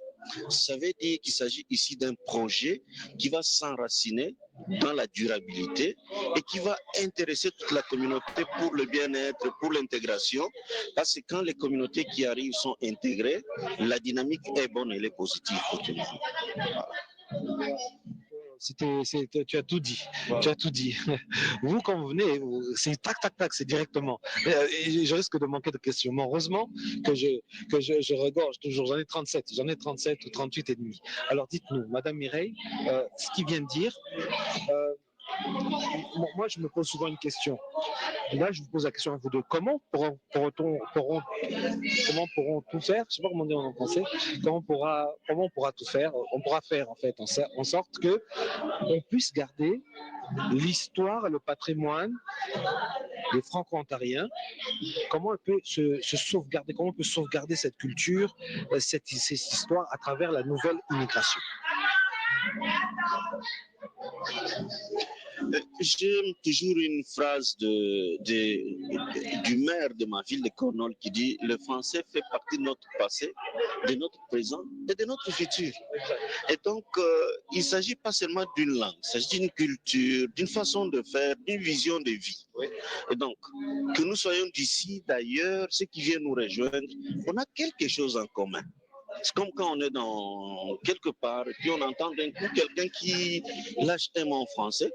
Ça veut dire qu'il s'agit ici d'un projet qui va s'enraciner dans la durabilité et qui va intéresser toute la communauté pour le bien-être, pour l'intégration. Parce que quand les communautés qui arrivent sont intégrées, la dynamique est bonne, elle est positive pour tout le monde. Voilà. Tu as tout dit. Voilà. Tu as tout dit. Vous, quand vous venez, c'est tac, tac, tac, c'est directement. Et je risque de manquer de questions. Mais heureusement que je regorge toujours. J'en ai 37 ou 38 et demi. Alors dites-nous, Madame Mireille, ce qu'il vient de dire, moi, je me pose souvent une question. Là, je vous pose la question à vous deux. Comment pourront tout faire? Je sais pas comment dire en français. Comment on pourra tout faire? On pourra faire, en fait, en sorte que on puisse garder l'histoire et le patrimoine des Franco-Ontariens. Comment on peut se sauvegarder? Comment on peut sauvegarder cette culture, cette histoire à travers la nouvelle immigration? J'aime toujours une phrase du maire de ma ville de Cornwall qui dit « Le français fait partie de notre passé, de notre présent et de notre futur ». Et donc, il ne s'agit pas seulement d'une langue, il s'agit d'une culture, d'une façon de faire, d'une vision de vie. Et donc, que nous soyons d'ici, d'ailleurs, ceux qui viennent nous rejoindre, on a quelque chose en commun. C'est comme quand on est dans quelque part et puis on entend d'un coup quelqu'un qui lâche un mot en français.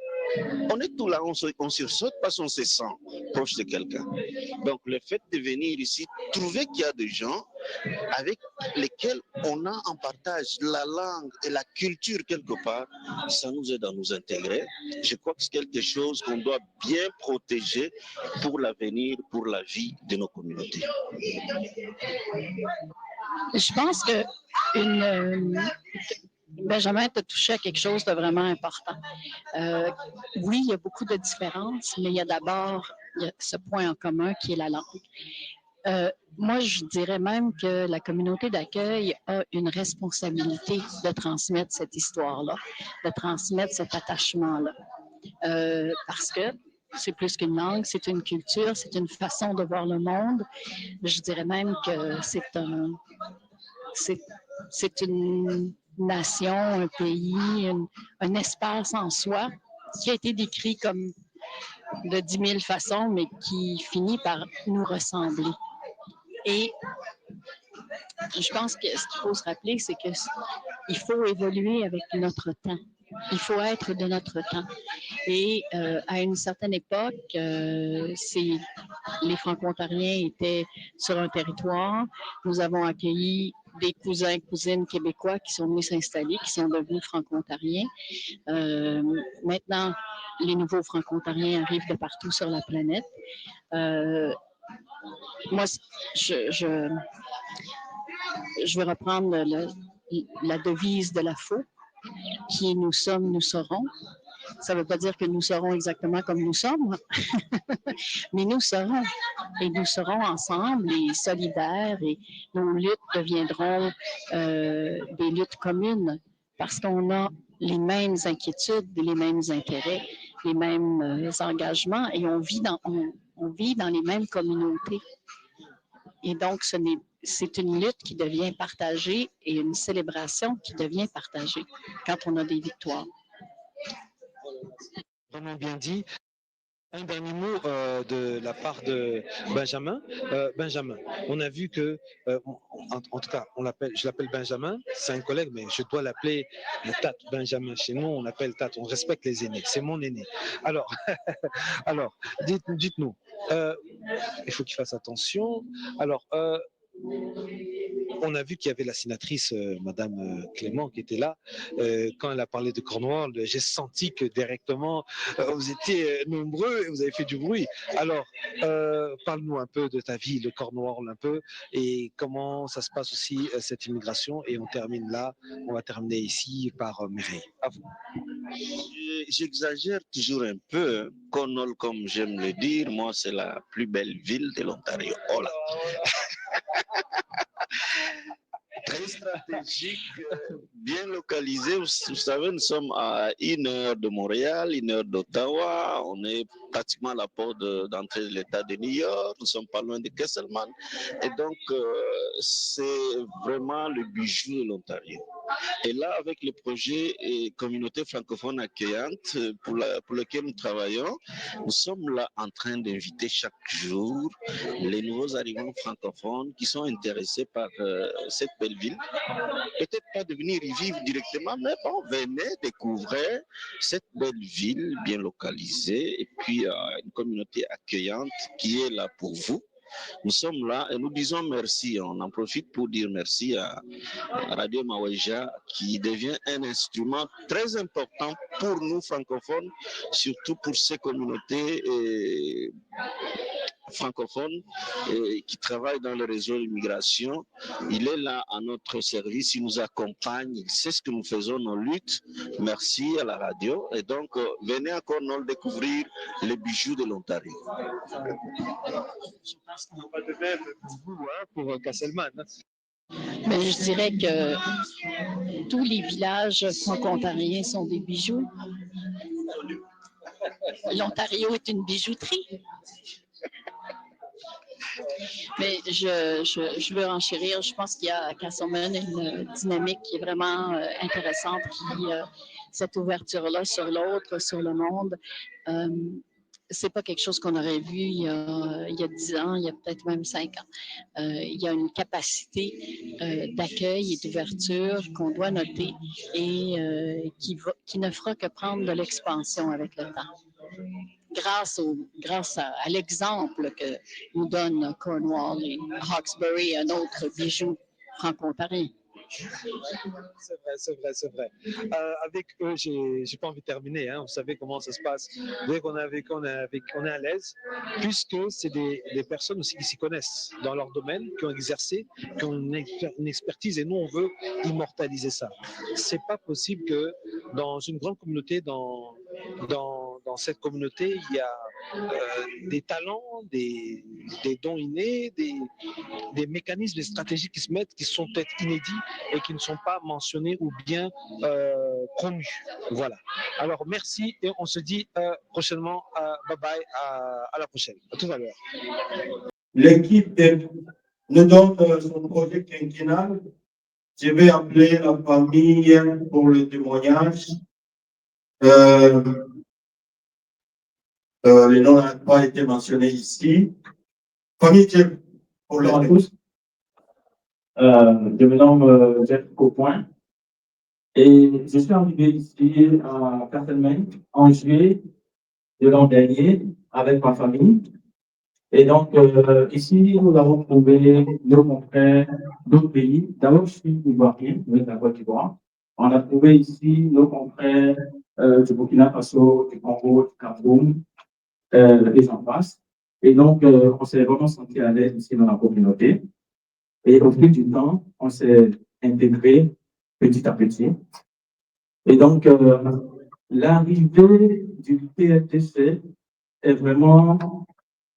On est tout là, on sursaute parce qu'on se sent proche de quelqu'un. Donc le fait de venir ici, trouver qu'il y a des gens avec lesquels on a en partage la langue et la culture quelque part, ça nous aide à nous intégrer. Je crois que c'est quelque chose qu'on doit bien protéger pour l'avenir, pour la vie de nos communautés. Je pense que Benjamin t'a touché à quelque chose de vraiment important. Oui, il y a beaucoup de différences, mais il y a d'abord ce point en commun qui est la langue. Moi, je dirais même que la communauté d'accueil a une responsabilité de transmettre cette histoire-là, de transmettre cet attachement-là. Parce que c'est plus qu'une langue, c'est une culture, c'est une façon de voir le monde. Je dirais même que c'est une nation, un pays, un espace en soi qui a été décrit comme de 10 000 façons, mais qui finit par nous ressembler. Et je pense que ce qu'il faut se rappeler, c'est que il faut évoluer avec notre temps. Il faut être de notre temps. Et à une certaine époque, les Franco-Ontariens étaient sur un territoire. Nous avons accueilli des cousins et cousines québécois qui sont venus s'installer, qui sont devenus Franco-Ontariens. Maintenant, les nouveaux Franco-Ontariens arrivent de partout sur la planète. Moi, je vais reprendre la devise de la FO, qui est « Nous sommes, nous serons ». Ça ne veut pas dire que nous serons exactement comme nous sommes, mais nous serons. Et nous serons ensemble et solidaires et nos luttes deviendront des luttes communes parce qu'on a les mêmes inquiétudes, les mêmes intérêts, les mêmes engagements et on vit dans les mêmes communautés. Et donc, c'est une lutte qui devient partagée et une célébration qui devient partagée quand on a des victoires. Vraiment bien dit. Un dernier mot de la part de Benjamin. Benjamin, on a vu que, en tout cas, je l'appelle Benjamin, c'est un collègue, mais je dois l'appeler Tate Benjamin. Chez nous, on l'appelle Tate, on respecte les aînés, c'est mon aîné. Alors, dites-nous, il faut qu'il fasse attention. Alors, on a vu qu'il y avait la sénatrice, Madame Clément, qui était là. Quand elle a parlé de Cornwall, j'ai senti que directement, vous étiez nombreux et vous avez fait du bruit. Alors, parle-nous un peu de ta vie, le Cornwall un peu, et comment ça se passe aussi, cette immigration. Et on termine là, on va terminer ici par Mireille. À vous. J'exagère toujours un peu. Cornwall, comme j'aime le dire, moi, c'est la plus belle ville de l'Ontario. Oh là. Très stratégique, bien localisé. Vous savez, nous sommes à 1 heure de Montréal, 1 heure d'Ottawa. On est pratiquement à la porte d'entrée de l'État de New York. Nous sommes pas loin de Castleman. Et donc, c'est vraiment le bijou de l'Ontario. Et là, avec le projet Communauté francophone accueillante pour lequel nous travaillons, nous sommes là en train d'inviter chaque jour les nouveaux arrivants francophones qui sont intéressés par cette belle ville. Peut-être pas de venir y vivre directement, mais bon, venez découvrir cette belle ville bien localisée et puis une communauté accueillante qui est là pour vous. Nous sommes là et nous disons merci. On en profite pour dire merci à Radio Maweja qui devient un instrument très important pour nous francophones, surtout pour ces communautés francophones qui travaillent dans le réseau d'immigration. Il est là à notre service, il nous accompagne, il sait ce que nous faisons, nos luttes. Merci à la radio. Et donc, venez à Cornwall découvrir les bijoux de l'Ontario. Je pense qu'on n'a pas de même pour vous, pour Castleman. Mais je dirais que tous les villages franco-ontariens sont des bijoux. L'Ontario est une bijouterie. Mais je veux enchérir. Je pense qu'il y a à Castleman une dynamique qui est vraiment intéressante, cette ouverture-là sur l'autre, sur le monde. C'est pas quelque chose qu'on aurait vu il y a 10 ans, il y a peut-être même 5 ans. Il y a une capacité d'accueil et d'ouverture qu'on doit noter et qui ne fera que prendre de l'expansion avec le temps. Grâce à l'exemple que nous donne Cornwall et Hawkesbury, un autre bijou franco-ontarien. C'est vrai. Avec eux, j'ai pas envie de terminer. Vous savez comment ça se passe. Dès qu'on est avec eux, on est à l'aise, puisque c'est des personnes aussi qui s'y connaissent dans leur domaine, qui ont exercé, qui ont une expertise, et nous, on veut immortaliser ça. C'est pas possible que dans une grande communauté, dans cette communauté, il y a des talents, des dons innés, des mécanismes, des stratégies qui se mettent, qui sont peut-être inédits et qui ne sont pas mentionnés ou bien connus. Voilà. Alors, merci et on se dit prochainement bye bye, à la prochaine. À tout à l'heure. L'équipe nous donne son projet quinquennal. Je vais appeler la famille pour le témoignage. Les noms n'ont pas été mentionnés ici. Famille, pour la Je me nomme Jeff Copoin et je suis arrivé ici à Castelmaine en juillet de l'an dernier avec ma famille. Et donc, ici, nous avons trouvé nos confrères d'autres pays. D'abord, je suis ivoirien, je viens de la Côte d'Ivoire. On a trouvé ici nos confrères du Burkina Faso, du Congo, du Cameroun, et j'en passe. Et donc, on s'est vraiment senti à l'aise ici dans la communauté. Et au fil du temps, on s'est intégré petit à petit. Et donc, l'arrivée du PFTC est vraiment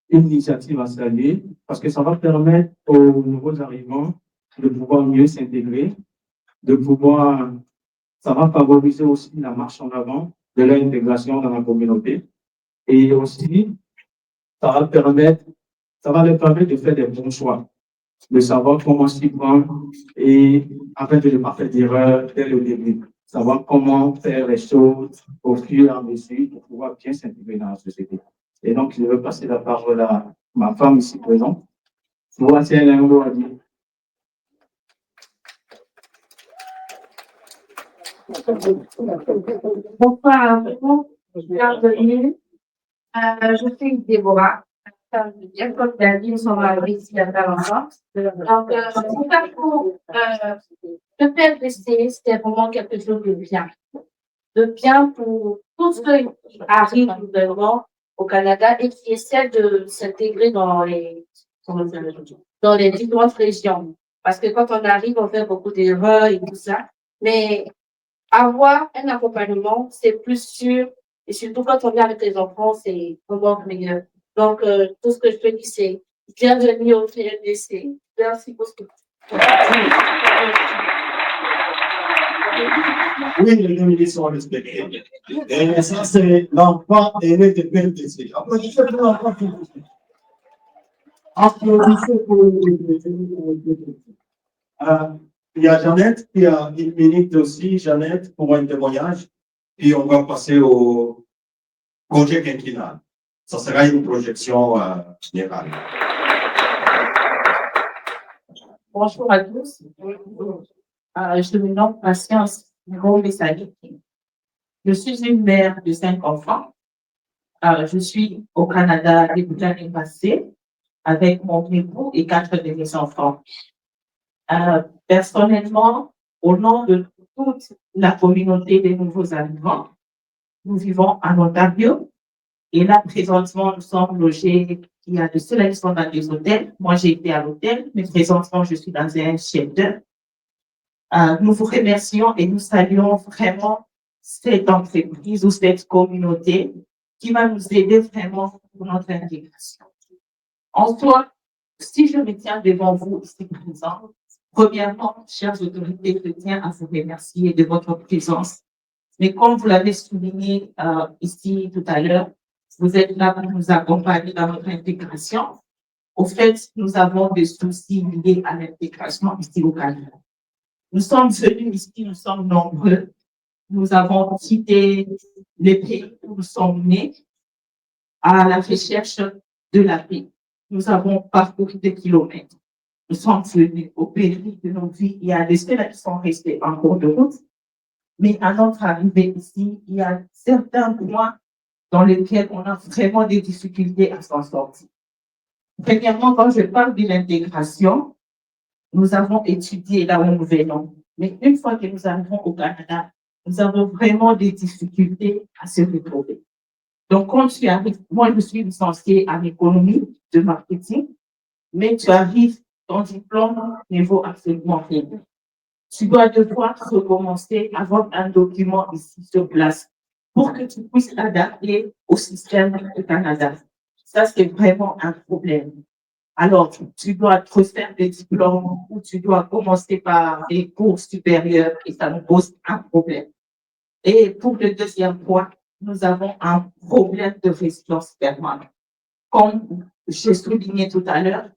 une initiative à saluer parce que ça va permettre aux nouveaux arrivants de pouvoir mieux s'intégrer, de pouvoir, ça va favoriser aussi la marche en avant de leur intégration dans la communauté. Et aussi, ça va leur permettre de faire des bons choix, de savoir comment s'y prendre et afin de ne pas faire d'erreur dès le début, savoir comment faire les choses au fur et à mesure pour pouvoir bien s'intégrer dans la société. Et donc, je vais passer la parole à ma femme ici présente. Voici elle a un mot à dire. Bonsoir, bienvenue. Je suis Déborah. Bien comme David, nous sommes arrivés ici il y a pas longtemps. Donc, mon parcours de PFDC, c'était vraiment quelque chose de bien. De bien pour tous ceux qui arrivent nouvellement au Canada et qui essaient de s'intégrer dans les différentes régions. Parce que quand on arrive, on fait beaucoup d'erreurs et tout ça. Mais avoir un accompagnement, c'est plus sûr. Et surtout quand on vient avec les enfants, c'est vraiment meilleur. Donc, tout ce que je peux dire, c'est bienvenue au PFDC. Merci beaucoup. Oui, les deux ministres sont respectés. Et ça, c'est l'enfant aîné de PFDC. Applaudissez pour l'enfant PFDC. Applaudissez pour le il y a Jeannette qui a une minute aussi, Jeannette, pour un témoignage. Puis on va passer au projet quinquennal. Ça sera une projection générale. Bonjour à tous. Je me nomme Patience Ngombe-Sali. Je suis une mère de 5 enfants. Je suis au Canada depuis l'année passée avec mon époux et 4 de mes enfants. Personnellement, au nom de toute la communauté des nouveaux arrivants, nous vivons en Ontario. Et là, présentement, nous sommes logés. Il y a de ceux-là qui sont dans des hôtels. Moi, j'ai été à l'hôtel, mais présentement, je suis dans un shelter. Nous vous remercions et nous saluons vraiment cette entreprise ou cette communauté qui va nous aider vraiment pour notre intégration. En soi, si je me tiens devant vous ici présents, premièrement, chères autorités, je tiens à vous remercier de votre présence. Mais comme vous l'avez souligné ici tout à l'heure, vous êtes là pour nous accompagner dans notre intégration. Au fait, nous avons des soucis liés à l'intégration ici au Canada. Nous sommes venus ici, nous sommes nombreux. Nous avons quitté les pays où nous sommes nés à la recherche de la paix. Nous avons parcouru des kilomètres. Nous sommes venus au péril de nos vies. Il y a des ceux qui sont restés en cours de route. Mais à notre arrivée ici, il y a certains points dans lesquels on a vraiment des difficultés à s'en sortir. Premièrement, quand je parle de l'intégration, nous avons étudié là où nous venons. Mais une fois que nous arrivons au Canada, nous avons vraiment des difficultés à se retrouver. Donc, quand tu arrives, moi, je suis licenciée en économie de marketing, mais tu arrives, ton diplôme ne vaut absolument rien. Tu dois devoir recommencer, avoir un document ici sur place pour que tu puisses t'adapter au système du Canada. Ça, c'est vraiment un problème. Alors, tu dois te refaire des diplômes ou tu dois commencer par des cours supérieurs et ça nous pose un problème. Et pour le deuxième point, nous avons un problème de résidence permanente. Comme j'ai souligné tout à l'heure,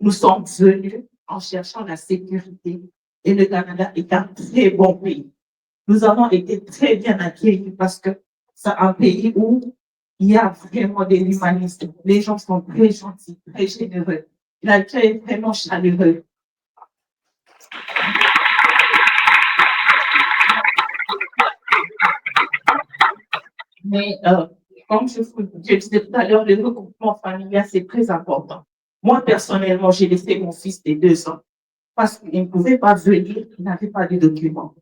nous sommes venus en cherchant la sécurité et le Canada est un très bon pays. Nous avons été très bien accueillis parce que c'est un pays où il y a vraiment de l'humanisme. Les gens sont très gentils, très généreux. L'accueil est vraiment chaleureux. Mais comme je disais tout à l'heure, le regroupement familial, c'est très important. Moi, personnellement, j'ai laissé mon fils de 2 ans parce qu'il ne pouvait pas venir, il n'avait pas de documents.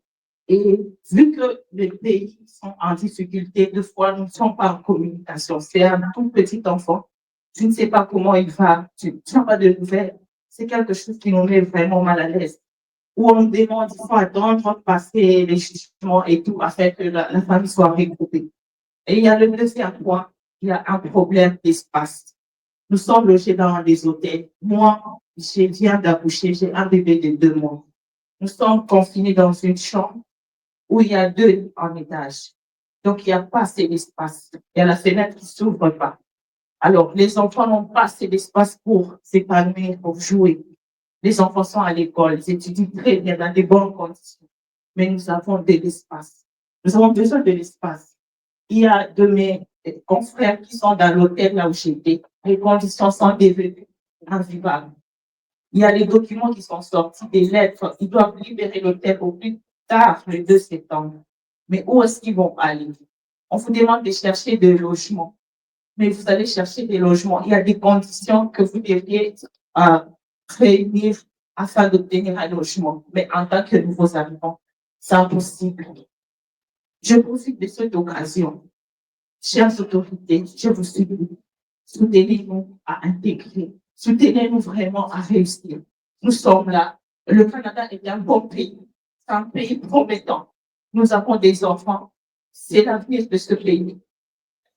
Et vu que les pays sont en difficulté, deux fois, nous ne sommes pas en communication. C'est un tout petit enfant. Je ne sais pas comment il va. Tu n'as pas de nouvelles. C'est quelque chose qui nous met vraiment mal à l'aise. Où on nous demande, il faut attendre, passer les jugements et tout, afin que la famille soit regroupée. Et il y a le deuxième point, il y a un problème d'espace. Nous sommes logés dans des hôtels. Moi, je viens d'accoucher, j'ai un bébé de 2 mois. Nous sommes confinés dans une chambre où il y a 2 en étage. Donc, il n'y a pas assez d'espace. Il y a la fenêtre qui ne s'ouvre pas. Alors, les enfants n'ont pas assez d'espace pour s'épanouir, pour jouer. Les enfants sont à l'école, ils étudient très bien dans de bonnes conditions. Mais nous avons de l'espace. Nous avons besoin de l'espace. Il y a de mes confrères qui sont dans l'hôtel là où j'étais. Les conditions sont devenues invivables. Il y a les documents qui sont sortis, des lettres. Ils doivent libérer l'hôtel au plus tard, le 2 septembre. Mais où est-ce qu'ils vont aller? On vous demande de chercher des logements. Mais vous allez chercher des logements. Il y a des conditions que vous devriez réunir afin d'obtenir un logement. Mais en tant que nouveaux arrivants, c'est impossible. Je profite de cette occasion. Chères autorités, je vous supplie, soutenez-nous à intégrer. Soutenez-nous vraiment à réussir. Nous sommes là. Le Canada est un bon pays. C'est un pays promettant. Nous avons des enfants. C'est l'avenir de ce pays.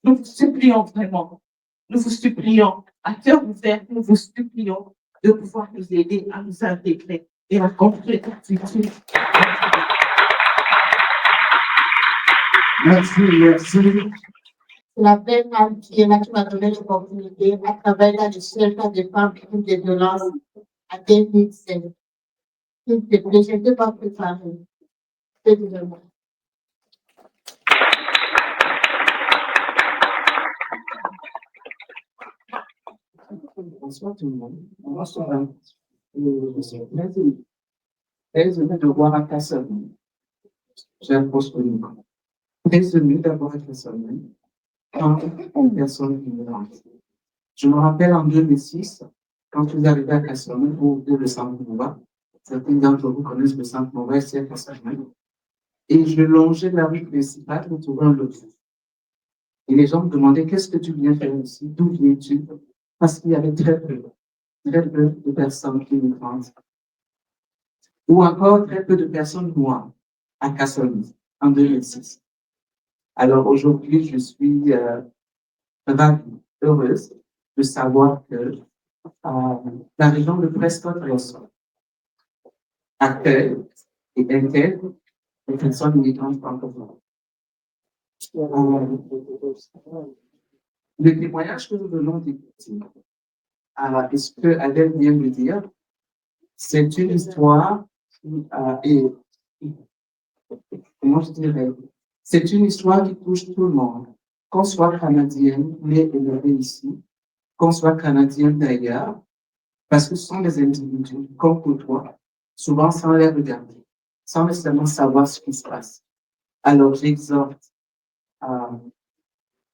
Nous vous supplions vraiment. Nous vous supplions, à cœur ouvert, nous vous supplions de pouvoir nous aider à nous intégrer et à construire notre futur. Merci, merci. La belle femme qui est là, qui m'a donné l'opportunité à travailler dans le shelter des femmes victimes de violences à 2016. S'il te plaît, je ne peux pas préparer. Désolé. Bonsoir tout le monde. Bonsoir. Je suis très heureux de voir à Casselman. J'ai un poste de micro. Très heureux d'avoir à Casselman quand une personne immigrante. Je me rappelle en 2006, quand vous arrivez à Casselman pour ouvrir le centre Nova, certains d'entre vous connaissent le centre Nova ici à Casselman, et je longeais la rue principale pour trouver un logement. Et les gens me demandaient qu'est-ce que tu viens faire ici, d'où viens-tu? Parce qu'il y avait très peu de personnes immigrantes. Ou encore très peu de personnes noires à Casselman en 2006. Alors aujourd'hui, je suis ravie, heureuse de savoir que la région de Prescott-Russell accueille et intègre les personnes immigrantes francophones. Le témoignage que nous venons d'écouter, et ce que Adèle vient de dire, c'est une histoire comment je dirais, c'est une histoire qui touche tout le monde, qu'on soit canadien, né et élevé ici, qu'on soit canadien d'ailleurs, parce que ce sont des individus comme pour toi, souvent sans les regarder, sans nécessairement savoir ce qui se passe. Alors j'exhorte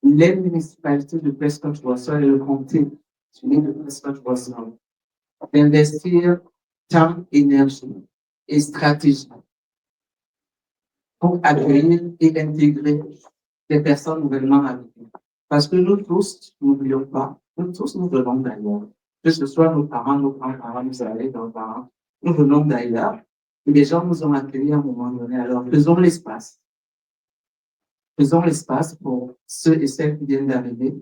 les municipalités de Prescott-Russell et le comté de Prescott-Russell d'investir temps, énergie et stratégie pour accueillir et intégrer les personnes nouvellement arrivées. Parce que nous tous, n'oublions pas, nous tous nous venons d'ailleurs. Que ce soit nos parents, nos grands-parents, nos amis, nos parents, nous venons d'ailleurs. Et les gens nous ont accueillis à un moment donné. Alors, faisons l'espace. Faisons l'espace pour ceux et celles qui viennent d'arriver.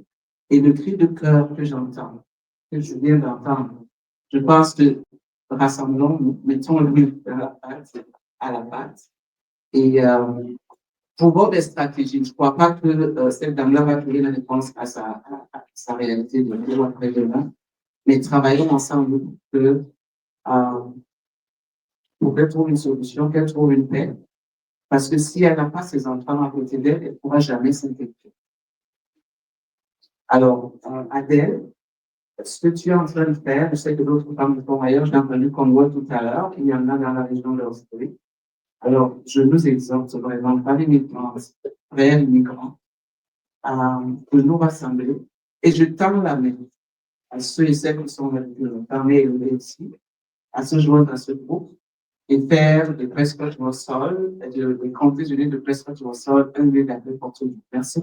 Et le cri de cœur que j'entends, que je viens d'entendre, je pense que rassemblons, mettons l'huile à la pâte et trouvons des stratégies. Je ne crois pas que cette dame-là va trouver la réponse à sa réalité de jour après demain, mais travaillons ensemble pour qu'elle trouve une solution, qu'elle trouve une paix. Parce que si elle n'a pas ses enfants à côté d'elle, elle ne pourra jamais s'intégrer. Alors, Adèle, ce que tu es en train de faire, je sais que d'autres femmes le font ailleurs, j'ai entendu qu'on voit tout à l'heure, il y en a dans la région de l'Australie. Alors, je nous exhorte vraiment, pas les migrants, vers les migrants, de nous rassembler. Et je tends la main à ceux et celles qui sont parmi eux ici, à se joindre à ce groupe et faire des presque au sol, des comptes unis de presque au sol, un lieu d'accueil pour tout le monde. Merci.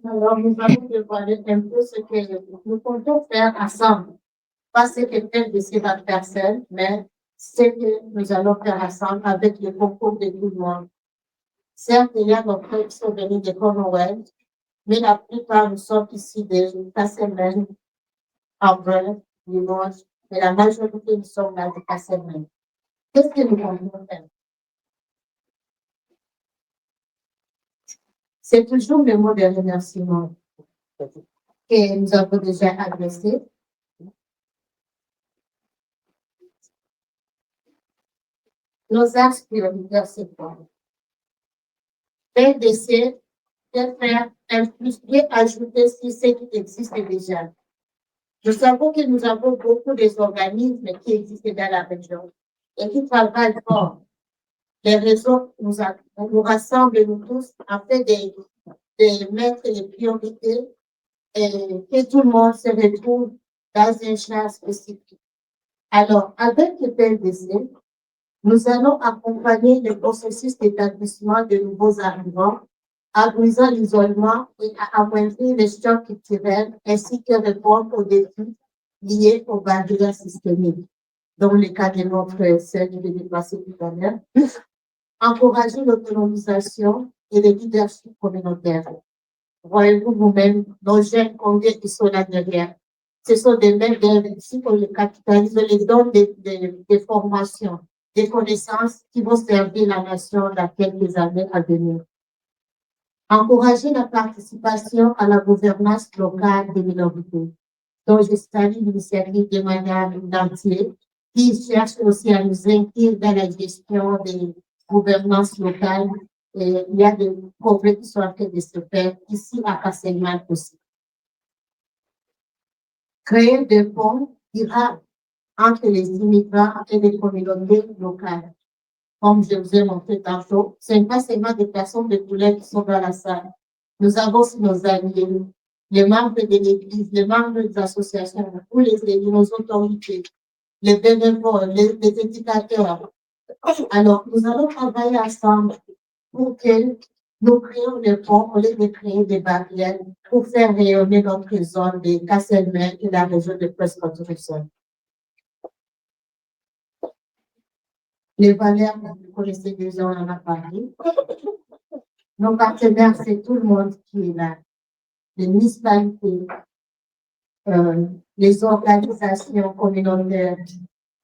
Alors, nous allons dévoiler un peu ce que nous comptons faire ensemble. Pas ce que tel décide à faire seul, mais ce que nous allons faire ensemble avec le concours de tout le monde. Certes, il y a nos frères qui sont venus de Commonwealth, mais la plupart nous sommes ici de Casselman, Albert, Limoges, mais la majorité nous sommes là de Casselman. Qu'est-ce que nous comptons faire? C'est toujours le mot de remerciement que nous avons déjà adressé. Nos axes prioritaires, c'est quoi? PDC, de faire un plus et ajouter sur ce qui existe déjà. Nous savons que nous avons beaucoup d'organismes qui existent dans la région et qui travaillent fort. Les réseaux nous rassemblent, nous tous, afin de mettre les priorités et que tout le monde se retrouve dans un champ spécifique. Alors, avec le PLDC, nous allons accompagner le processus d'établissement de nouveaux arrivants, en brisant l'isolement et à amoindrir les chocs culturels, ainsi que répondre aux défis liés aux barrières systémiques, dont le cas de notre sœur qui est passé tout à l'heure. Encourager l'autonomisation et le leadership communautaire. Voyez-vous vous-même, nos jeunes, combien ils sont là derrière. Ce sont des mains d'investis pour le capitalisme, les dons des formations, des connaissances qui vont servir la nation dans quelques années à venir. Encourager la participation à la gouvernance locale des minorités, dont je salue l'initiative de Madame Dantier, qui cherche aussi à nous inclure dans la gestion des gouvernances locales. Et il y a des progrès qui sont en train de se faire ici à Casselman aussi. Créer des ponts durables entre les immigrants et les communautés locales. Comme je vous ai montré tantôt, ce n'est pas seulement des personnes de couleur qui sont dans la salle. Nous avons aussi nos alliés, les membres de l'Église, les membres des associations, tous les élus, nos autorités, les bénévoles, les éducateurs. Alors, nous allons travailler ensemble pour que nous créons des ponts au lieu de créer des barrières pour faire rayonner notre zone de Casselman et la région de Presque-Côte-Russell. Les valeurs, vous connaissez déjà, on en a parlé. Nos partenaires, c'est tout le monde qui est là. Les municipalités, les organisations communautaires,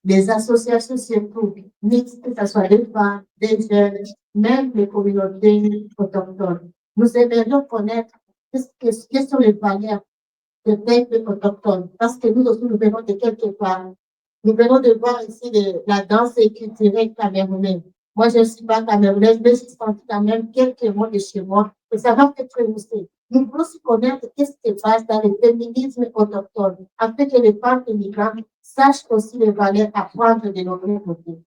les associations surtout mixtes, que ce soit des femmes, des jeunes, même les communautés autochtones. Nous aimerions connaître quelles sont les valeurs des peuples autochtones, parce que nous aussi, nous venons de quelque part. Nous venons de voir ici la danse culturelle camerounaise. Moi, je ne suis pas camerounaise, mais je sens quand même quelques mots de chez moi. Et ça va être aussi. Nous voulons aussi connaître ce qui se passe dans le féminisme autochtone, afin que les femmes immigrantes sachent aussi les valeurs à prendre de notre côté.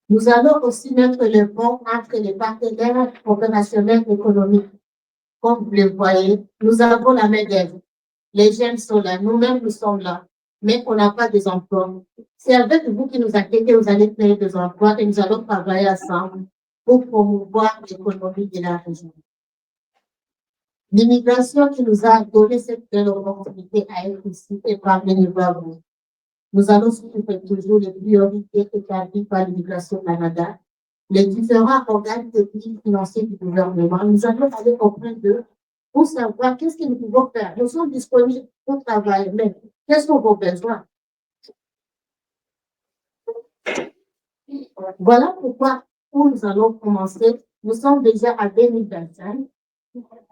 Nous allons aussi mettre le pont entre les partenaires opérationnels économiques. Comme vous le voyez, nous avons la main-d'œuvre. Les jeunes sont là, nous-mêmes nous sommes là, mais on n'a pas des emplois. C'est avec vous qui nous accueillez que vous allez créer des emplois et nous allons travailler ensemble pour promouvoir l'économie de la région. L'immigration qui nous a donné cette belle opportunité à être ici et parvenir à vous. Nous allons suivre toujours les priorités établies par l'Immigration Canada, les différents organes techniques financiers du gouvernement. Nous allons aller auprès d'eux pour savoir qu'est-ce que nous pouvons faire. Nous sommes disponibles pour travailler, mais quels sont vos besoins? Voilà pourquoi nous allons commencer. Nous sommes déjà à 2025.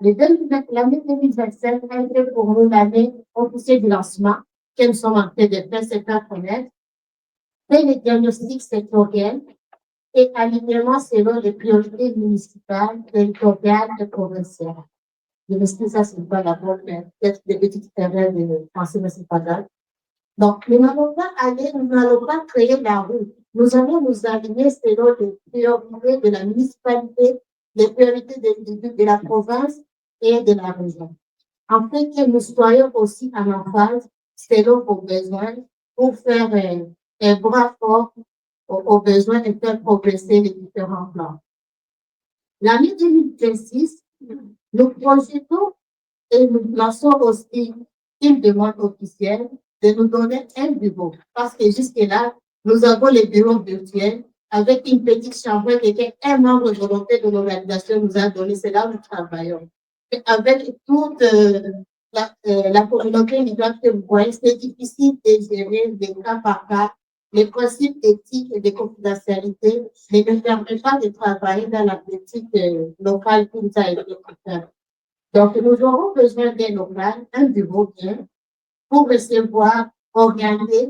L'année 2025 a été pour nous l'année officielle du lancement que nous sommes en train de faire, c'est à connaître. Faire les diagnostics sectoriels et alignement selon les priorités municipales, territoriales et provinciales. Je m'explique, ça, c'est pas la bonne, mais peut-être des petites erreurs de pensée, mais c'est pas grave. Donc, nous n'allons pas créer la route. Nous allons nous aligner selon les priorités de la municipalité, les priorités de la province et de la région. Afin que nous soyons aussi en phase selon vos besoins pour faire un bras fort aux besoins et faire progresser les différents plans. L'année 2026, nous projetons et nous lançons aussi une demande officielle de nous donner un bureau. Parce que jusque-là, nous avons les bureaux virtuels avec une petite chambre qu'un membre volontaire de l'organisation nous a donné. C'est là où nous travaillons. Et avec toute la communauté migrante que vous voyez, c'est difficile de gérer des cas par cas. Les principes éthiques et de confidentialité ne nous permettent pas de travailler dans la politique locale qui nous a été offerte. Donc, nous aurons besoin d'un local, un bureau bien, pour recevoir, organiser.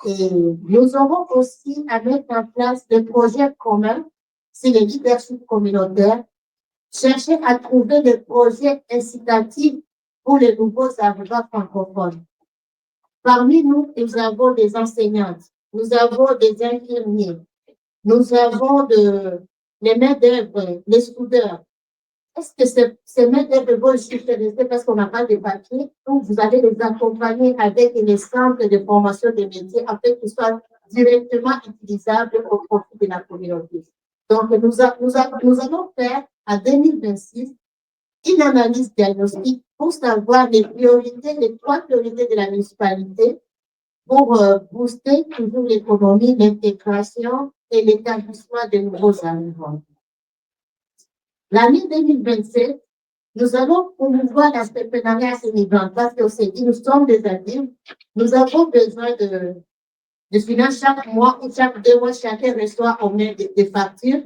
Et nous aurons aussi à mettre en place des projets communs sur les leadership communautaires, chercher à trouver des projets incitatifs pour les nouveaux arrivants francophones. Parmi nous, nous avons des enseignantes, nous avons des infirmiers, nous avons les main-d'œuvre, les soudeurs. Est-ce que ces main-d'œuvre vont s'intéresser parce qu'on n'a pas de papier ou vous allez les accompagner avec les centres de formation des métiers afin qu'ils soient directement utilisables au profit de la communauté? Donc, nous allons faire à 2026 une analyse diagnostique pour savoir les priorités, les 3 priorités de la municipalité pour booster toujours l'économie, l'intégration et l'établissement de nouveaux arrivants. L'année 2027, nous allons promouvoir l'entrepreneuriat migrant parce qu'on s'est dit, nous sommes des adultes, nous avons besoin de finances chaque mois ou chaque 2 mois, chacun reçoit au moins des factures.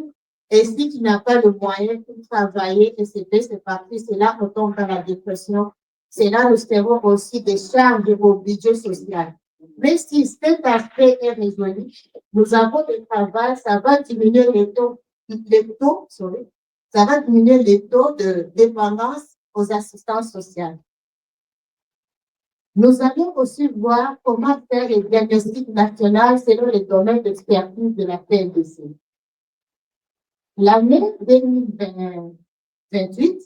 Et si tu n'as pas le moyen pour travailler et c'est parti, c'est là qu'on tombe dans la dépression. C'est là nous serons aussi des charges de vos budgets sociaux. Mais si cet aspect est résolu, nous avons du travail, ça va diminuer ça va diminuer les taux de dépendance aux assistances sociales. Nous allons aussi voir comment faire les diagnostics nationaux selon les domaines d'expertise de la PLDC. L'année 2028,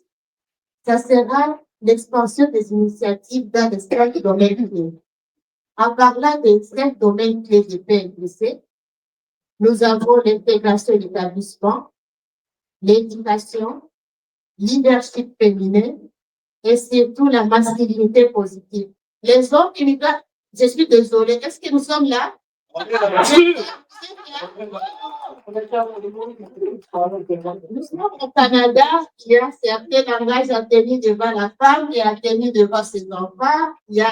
ça sera l'expansion des initiatives dans les 5 domaines clés. En parlant des 5 domaines clés du PLDC, nous avons l'intégration de l'établissement, l'éducation, leadership féminin et surtout la masculinité positive. Les hommes immigrants, je suis désolée, est-ce que nous sommes là? Nous sommes au Canada, il y a certains langages à tenir devant la femme et à tenir devant ses enfants. Il y a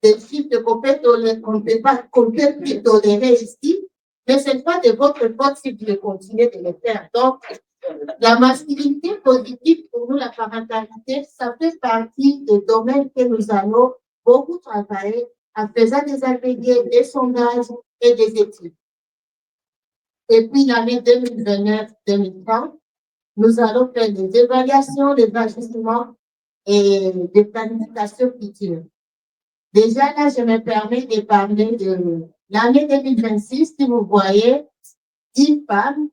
des filles qu'on peut plus tolérer ici, mais ce n'est pas de votre faute si vous continuez de le faire. Donc, la masculinité positive, pour nous, la parentalité, ça fait partie des domaines que nous allons beaucoup travailler en faisant des ateliers, des sondages et des études. Et puis, l'année 2029-2030, nous allons faire des évaluations, des ajustements et des planifications futures. Déjà, là, je me permets de parler de l'année 2026, si vous voyez, 10 femmes.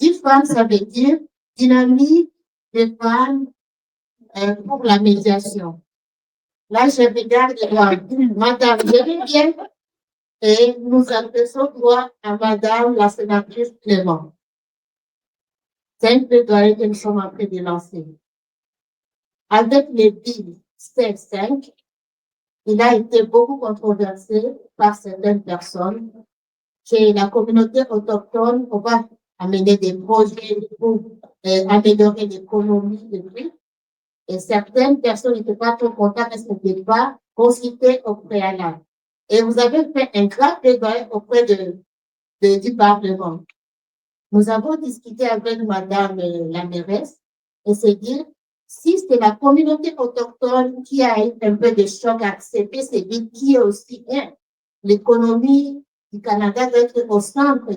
10 femmes, ça veut dire dynamique des femmes pour la médiation. Là, je regarde madame, je vais bien. Et nous adressons droit à madame la sénatrice Clément. C'est un plaidoyer que nous sommes en train de lancer. Avec les billes C5, il a été beaucoup controversé par certaines personnes que la communauté autochtone, on va amener des projets pour améliorer l'économie de vie. Et certaines personnes n'étaient pas trop contentes parce qu'elles n'étaient pas consultées au préalable. Et vous avez fait un grand plaidoyer auprès du Parlement. Nous avons discuté avec madame la mairesse et c'est dire, si c'est la communauté autochtone qui a eu un peu de choc à accepter, c'est dire qui est aussi l'économie du Canada doit être au centre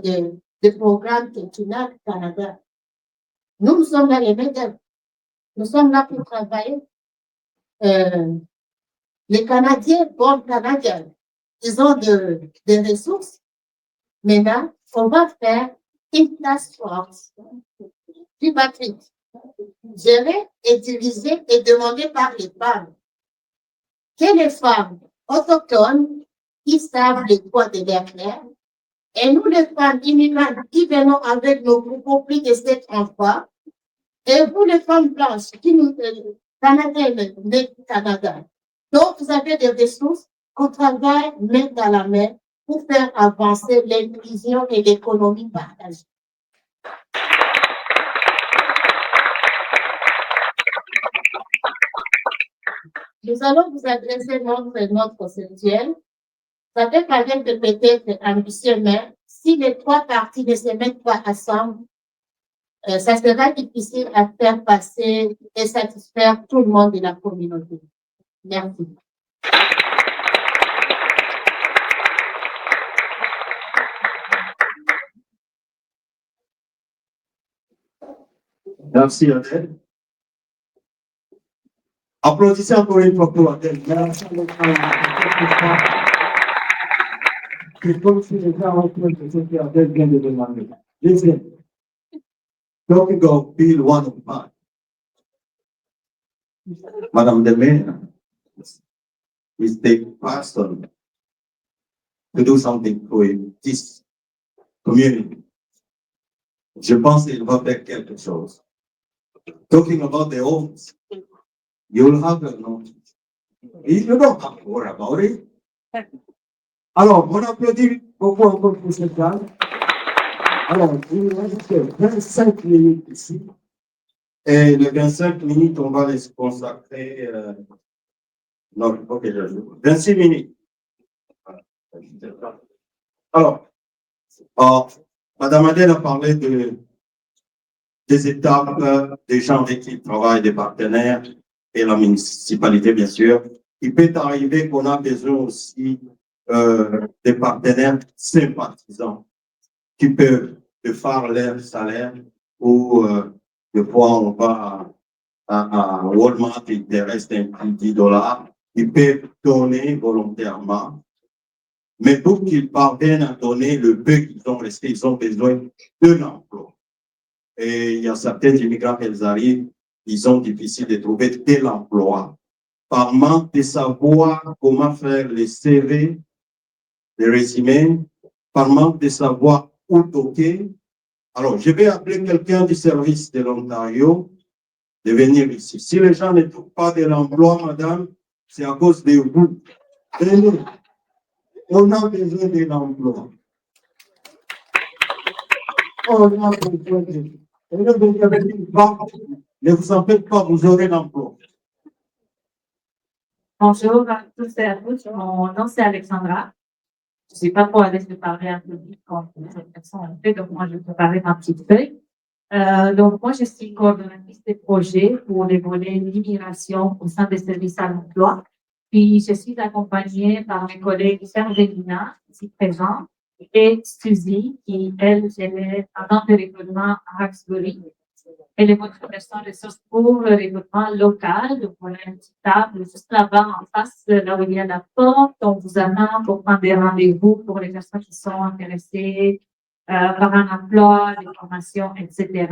du programme Quinquennat Canada. Nous sommes là les main-d'œuvre. Nous sommes là pour travailler. Les Canadiens, bons Canadiens, ils ont des ressources. Maintenant, on va faire une task force climatique, gérée et dirigée et demandée par les femmes. Que les femmes autochtones qui savent les droits de l'air clair, et nous les femmes immigrantes qui venons avec nos groupes plus de 7 enfants, et vous les femmes blanches qui nous Canadiennes, mais Canada. Donc, vous avez des ressources qu'on travaille main dans la main pour faire avancer l'inclusion et l'économie partagée. Nous allons vous adresser notre conceptuel. Ça peut paraître peut-être ambitieux, mais si les 3 parties ne se mettent pas ensemble, ça sera difficile à faire passer et satisfaire tout le monde de la communauté. Merci. Merci, Adèle. Applaudissez encore une fois pour Adèle. C'est comme si les gens ont fait ce qu'Adèle vient de demander. Listen. Talking of Bill 105. Madame the Mayor is the person to do something for this community. Je pense qu'il va faire quelque chose. Talking about the homes, you will have a notice. You don't have to worry about it. Alors, on applaudit beaucoup encore pour cette dame. Alors, il reste 25 minutes ici. Et les 25 minutes, on va les consacrer. Non, il faut que je joue. 26 minutes. Alors, Madame Adèle a parlé des étapes, des gens avec qui travaillent, des partenaires et la municipalité, bien sûr. Il peut arriver qu'on a besoin aussi des partenaires sympathisants qui peuvent faire leur salaire ou des fois on va à Walmart, il te reste un petit $10. Ils peuvent donner volontairement. Mais pour qu'ils parviennent à donner le peu qu'ils ont resté, ils ont besoin d'un emploi. Et il y a certains immigrants, ils arrivent, ils ont difficile de trouver de l'emploi. Par manque de savoir comment faire les CV, les résumés, par manque de savoir où toquer. Alors, je vais appeler quelqu'un du service de l'Ontario de venir ici. Si les gens ne trouvent pas de l'emploi, madame, c'est à cause de vous. Venez. On a besoin de l'emploi. On a besoin de l'emploi. Ne vous en faites pas, vous aurez l'emploi. Bonjour à tous et à toutes. Mon nom c'est Alexandra. Je ne suis pas trop à l'aise de parler en public comme cette personne en fait, donc moi je vais te parler ma petite feuille. Donc moi je suis coordonnatrice de projet pour les volets l'immigration au sein des services à l'emploi. Puis je suis accompagnée par mes collègues Servelina, ici présente, et Suzy, qui elle est agente de recrutement à Hawkesbury. Elle est votre personne ressource pour le recrutement local. Donc, on a une petite table juste là-bas en face, là où il y a la porte. On vous attend pour prendre des rendez-vous pour les personnes qui sont intéressées par un emploi, des formations, etc.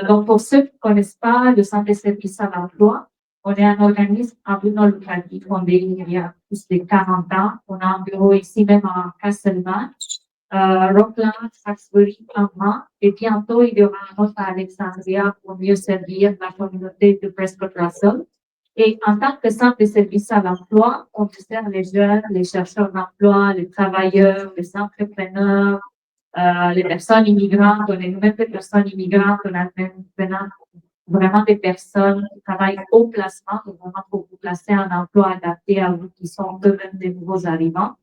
Donc, pour ceux qui ne connaissent pas le Centre de services à l'emploi, on est un organisme à but non lucratif fondé il y a plus de 40 ans. On a un bureau ici même à Castlemaine. Rockland, Hawkesbury, Amman, et bientôt il y aura un autre à Alexandria pour mieux servir la communauté de Prescott Russell. Et en tant que centre de services à l'emploi, on sert les jeunes, les chercheurs d'emploi, les travailleurs, les entrepreneurs, les personnes immigrantes. On est nous-mêmes des personnes immigrantes, on a maintenant vraiment des personnes qui travaillent au placement, donc vraiment pour vous placer un emploi adapté à vous qui sont eux-mêmes des nouveaux arrivants.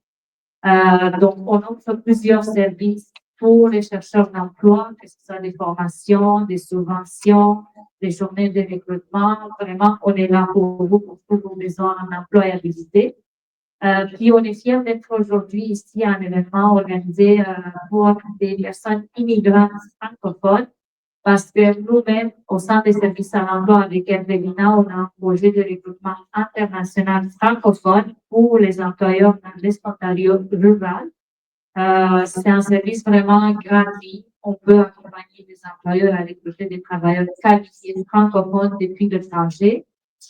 Donc, on offre plusieurs services pour les chercheurs d'emploi, que ce soit des formations, des subventions, des journées de recrutement. Vraiment, on est là pour vous, pour tous vos besoins en employabilité. Puis on est fiers d'être aujourd'hui ici à un événement organisé pour des personnes immigrantes francophones parce que nous-mêmes, au sein des services à l'emploi avec Hervelina, on a un projet de recrutement international francophone pour les employeurs dans l'Est Ontario rural. C'est un service vraiment gratuit. On peut accompagner des employeurs à recruter des travailleurs qualifiés francophones depuis l'étranger.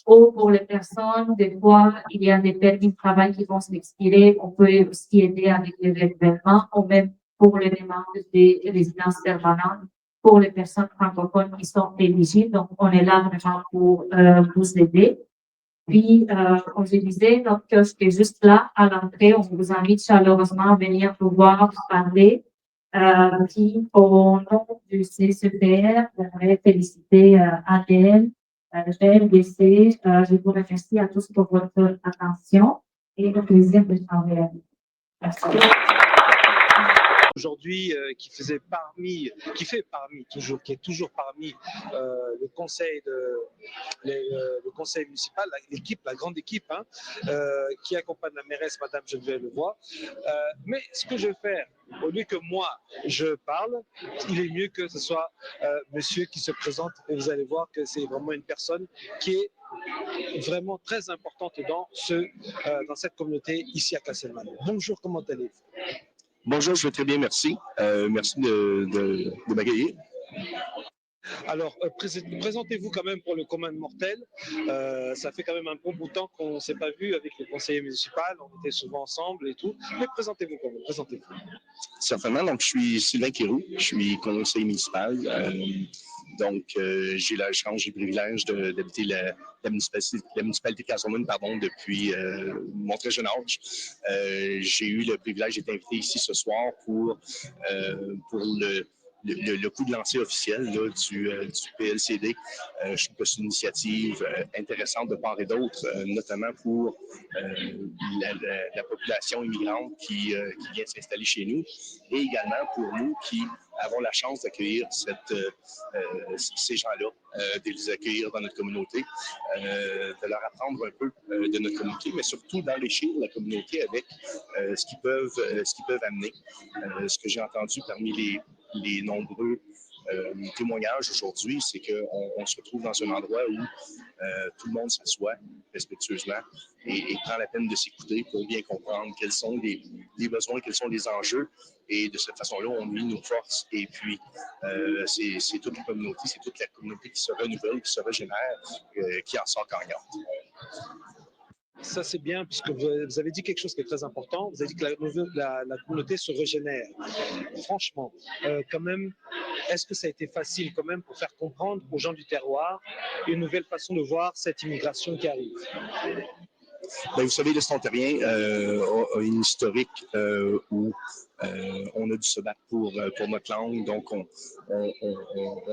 Ou pour les personnes, des fois, il y a des permis de travail qui vont s'expirer. On peut aussi aider avec les renouvellements ou même pour les demandes des résidences permanentes pour les personnes francophones qui sont éligibles. Donc, on est là vraiment pour vous aider. Puis, comme je disais, notre kiosque est juste là à l'entrée. On vous invite chaleureusement à venir pouvoir parler. Puis, au nom du CCPR, j'aimerais féliciter ADN, GLDC. Je vous remercie à tous pour votre attention et le plaisir de travailler avec vous. Merci. Aujourd'hui, qui est toujours parmi le conseil le conseil municipal, l'équipe, la grande équipe, qui accompagne la mairesse, Madame Geneviève Levoix. Mais ce que je vais faire, au lieu que moi je parle, il est mieux que ce soit monsieur qui se présente, et vous allez voir que c'est vraiment une personne qui est vraiment très importante dans cette communauté ici à Casselman. Bonjour, comment allez-vous? Bonjour, je vais très bien, merci. Merci de m'accueillir. Alors, présentez-vous quand même pour le commun mortel. Ça fait quand même un bon bout de temps qu'on ne s'est pas vu avec les conseillers municipaux. On était souvent ensemble et tout. Mais présentez-vous quand même, présentez-vous. Certainement. Donc, je suis Sylvain Quéroux. Je suis conseiller municipal. Donc, j'ai la chance, j'ai le privilège d'habiter la municipalité de Casselman, depuis mon très jeune âge. J'ai eu le privilège d'être invité ici ce soir pour le coup de lancer officiel là, du PLCD. Je trouve que c'est une initiative intéressante de part et d'autre, notamment pour la population immigrante qui vient s'installer chez nous et également pour nous qui avons la chance d'accueillir ces gens-là, de les accueillir dans notre communauté, de leur apprendre un peu de notre communauté, mais surtout d'enrichir la communauté avec ce qu'ils peuvent amener. Ce que j'ai entendu parmi les nombreux témoignages aujourd'hui, c'est qu'on se retrouve dans un endroit où tout le monde s'assoit respectueusement et prend la peine de s'écouter pour bien comprendre quels sont les besoins, quels sont les enjeux. Et de cette façon-là, on unit nos forces. Et puis, c'est toute la communauté qui se renouvelle, qui se régénère, qui en sort gagnante. Ça, c'est bien, puisque vous avez dit quelque chose qui est très important. Vous avez dit que la communauté se régénère. Franchement, quand même, est-ce que ça a été facile quand même pour faire comprendre aux gens du terroir une nouvelle façon de voir cette immigration qui arrive? Bien, vous savez, l'Est ontarien a une historique où on a dû se battre pour notre langue. Donc, on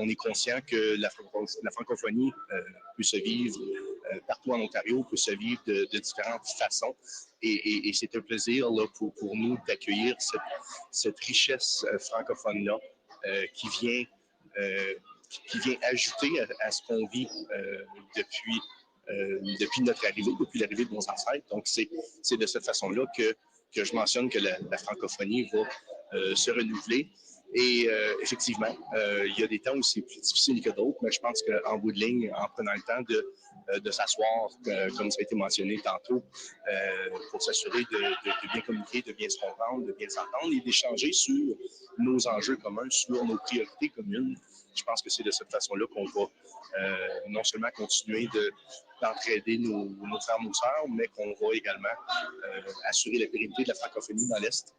est conscient que la francophonie peut se vivre partout en Ontario, peut se vivre de différentes façons. Et c'est un plaisir là, pour nous d'accueillir cette richesse francophone-là qui vient ajouter à ce qu'on vit depuis notre arrivée, depuis l'arrivée de nos ancêtres. Donc, c'est de cette façon-là que je mentionne que la francophonie va se renouveler. Et effectivement, il y a des temps où c'est plus difficile que d'autres, mais je pense qu'en bout de ligne, en prenant le temps de s'asseoir, comme ça a été mentionné tantôt, pour s'assurer de bien communiquer, de bien se comprendre, de bien s'entendre et d'échanger sur nos enjeux communs, sur nos priorités communes. Je pense que c'est de cette façon-là qu'on va non seulement continuer d'entraider nos frères, nos sœurs, mais qu'on va également assurer la pérennité de la francophonie dans l'Est.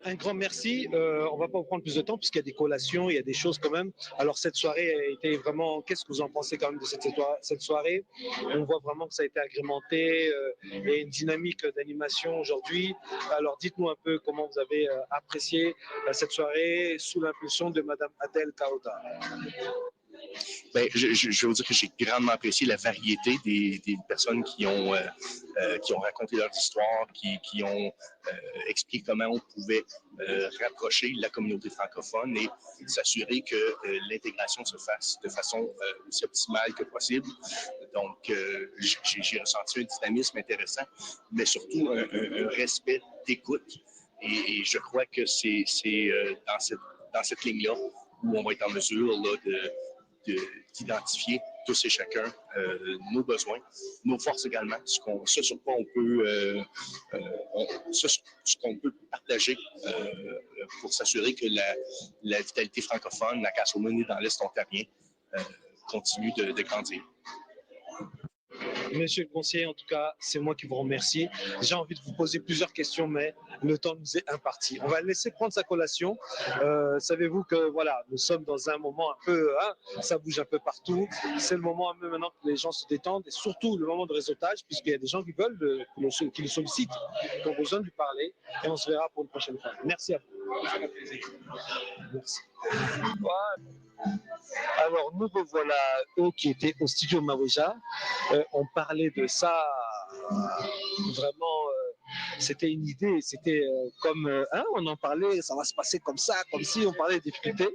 Un grand merci. On ne va pas vous prendre plus de temps puisqu'il y a des collations, il y a des choses quand même. Alors cette soirée a été vraiment... Qu'est-ce que vous en pensez quand même de cette soirée? On voit vraiment que ça a été agrémenté et une dynamique d'animation aujourd'hui. Alors dites-nous un peu comment vous avez apprécié cette soirée sous l'impulsion de Madame Adèle Kaota. Ben, je veux dire que j'ai grandement apprécié la variété des personnes qui ont raconté leur histoire, qui ont expliqué comment on pouvait rapprocher la communauté francophone et s'assurer que l'intégration se fasse de façon aussi optimale que possible. Donc, j'ai ressenti un dynamisme intéressant, mais surtout un respect d'écoute. Et je crois que c'est dans cette ligne-là où on va être en mesure là, d'identifier tous et chacun nos besoins, nos forces également, ce sur quoi on peut, ce qu'on peut partager pour s'assurer que la vitalité francophone, la Castleman et dans l'Est ontarien continue de grandir. Monsieur le conseiller, en tout cas, c'est moi qui vous remercie. J'ai envie de vous poser plusieurs questions, mais le temps nous est imparti. On va le laisser prendre sa collation. Savez-vous que voilà, nous sommes dans un moment un peu, ça bouge un peu partout. C'est le moment un peu maintenant que les gens se détendent et surtout le moment de réseautage, puisqu'il y a des gens qui veulent, qui le sollicitent, qui ont besoin de lui parler. Et on se verra pour une prochaine fois. Merci à vous. Merci. Voilà. Alors, nous revoilà, eux qui étaient au studio Mawija. On parlait de ça, vraiment, c'était une idée, c'était comme, on en parlait, ça va se passer comme ça, comme si on parlait des difficultés.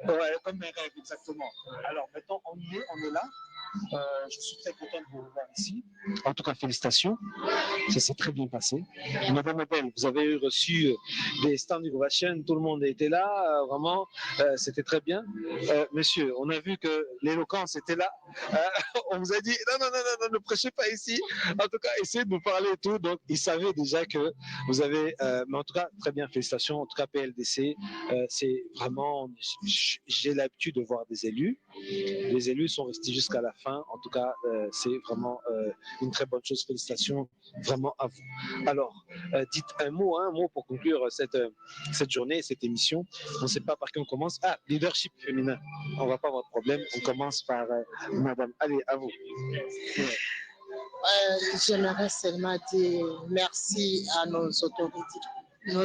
Ouais, comme un rêve, exactement. Alors, maintenant, on est là. Je suis très content de vous revoir ici. En tout cas, félicitations. Ça s'est très bien passé. Madame Adèle, vous avez reçu des standing ovations, tout le monde était là, vraiment, c'était très bien. Monsieur, on a vu que l'éloquence était là. On vous a dit, non, ne prêchez pas ici. En tout cas, essayez de nous parler et tout. Donc, ils savaient déjà que vous avez, mais en tout cas, très bien, félicitations. En tout cas, PLDC, c'est vraiment, j'ai l'habitude de voir des élus. Les élus sont restés jusqu'à la fin. En tout cas, c'est vraiment une très bonne chose. Félicitations vraiment à vous. Alors, dites un mot pour conclure cette journée, cette émission. On ne sait pas par qui on commence. Leadership féminin. On ne va pas avoir de problème. On commence par madame. Allez, à vous. J'aimerais seulement dire merci à nos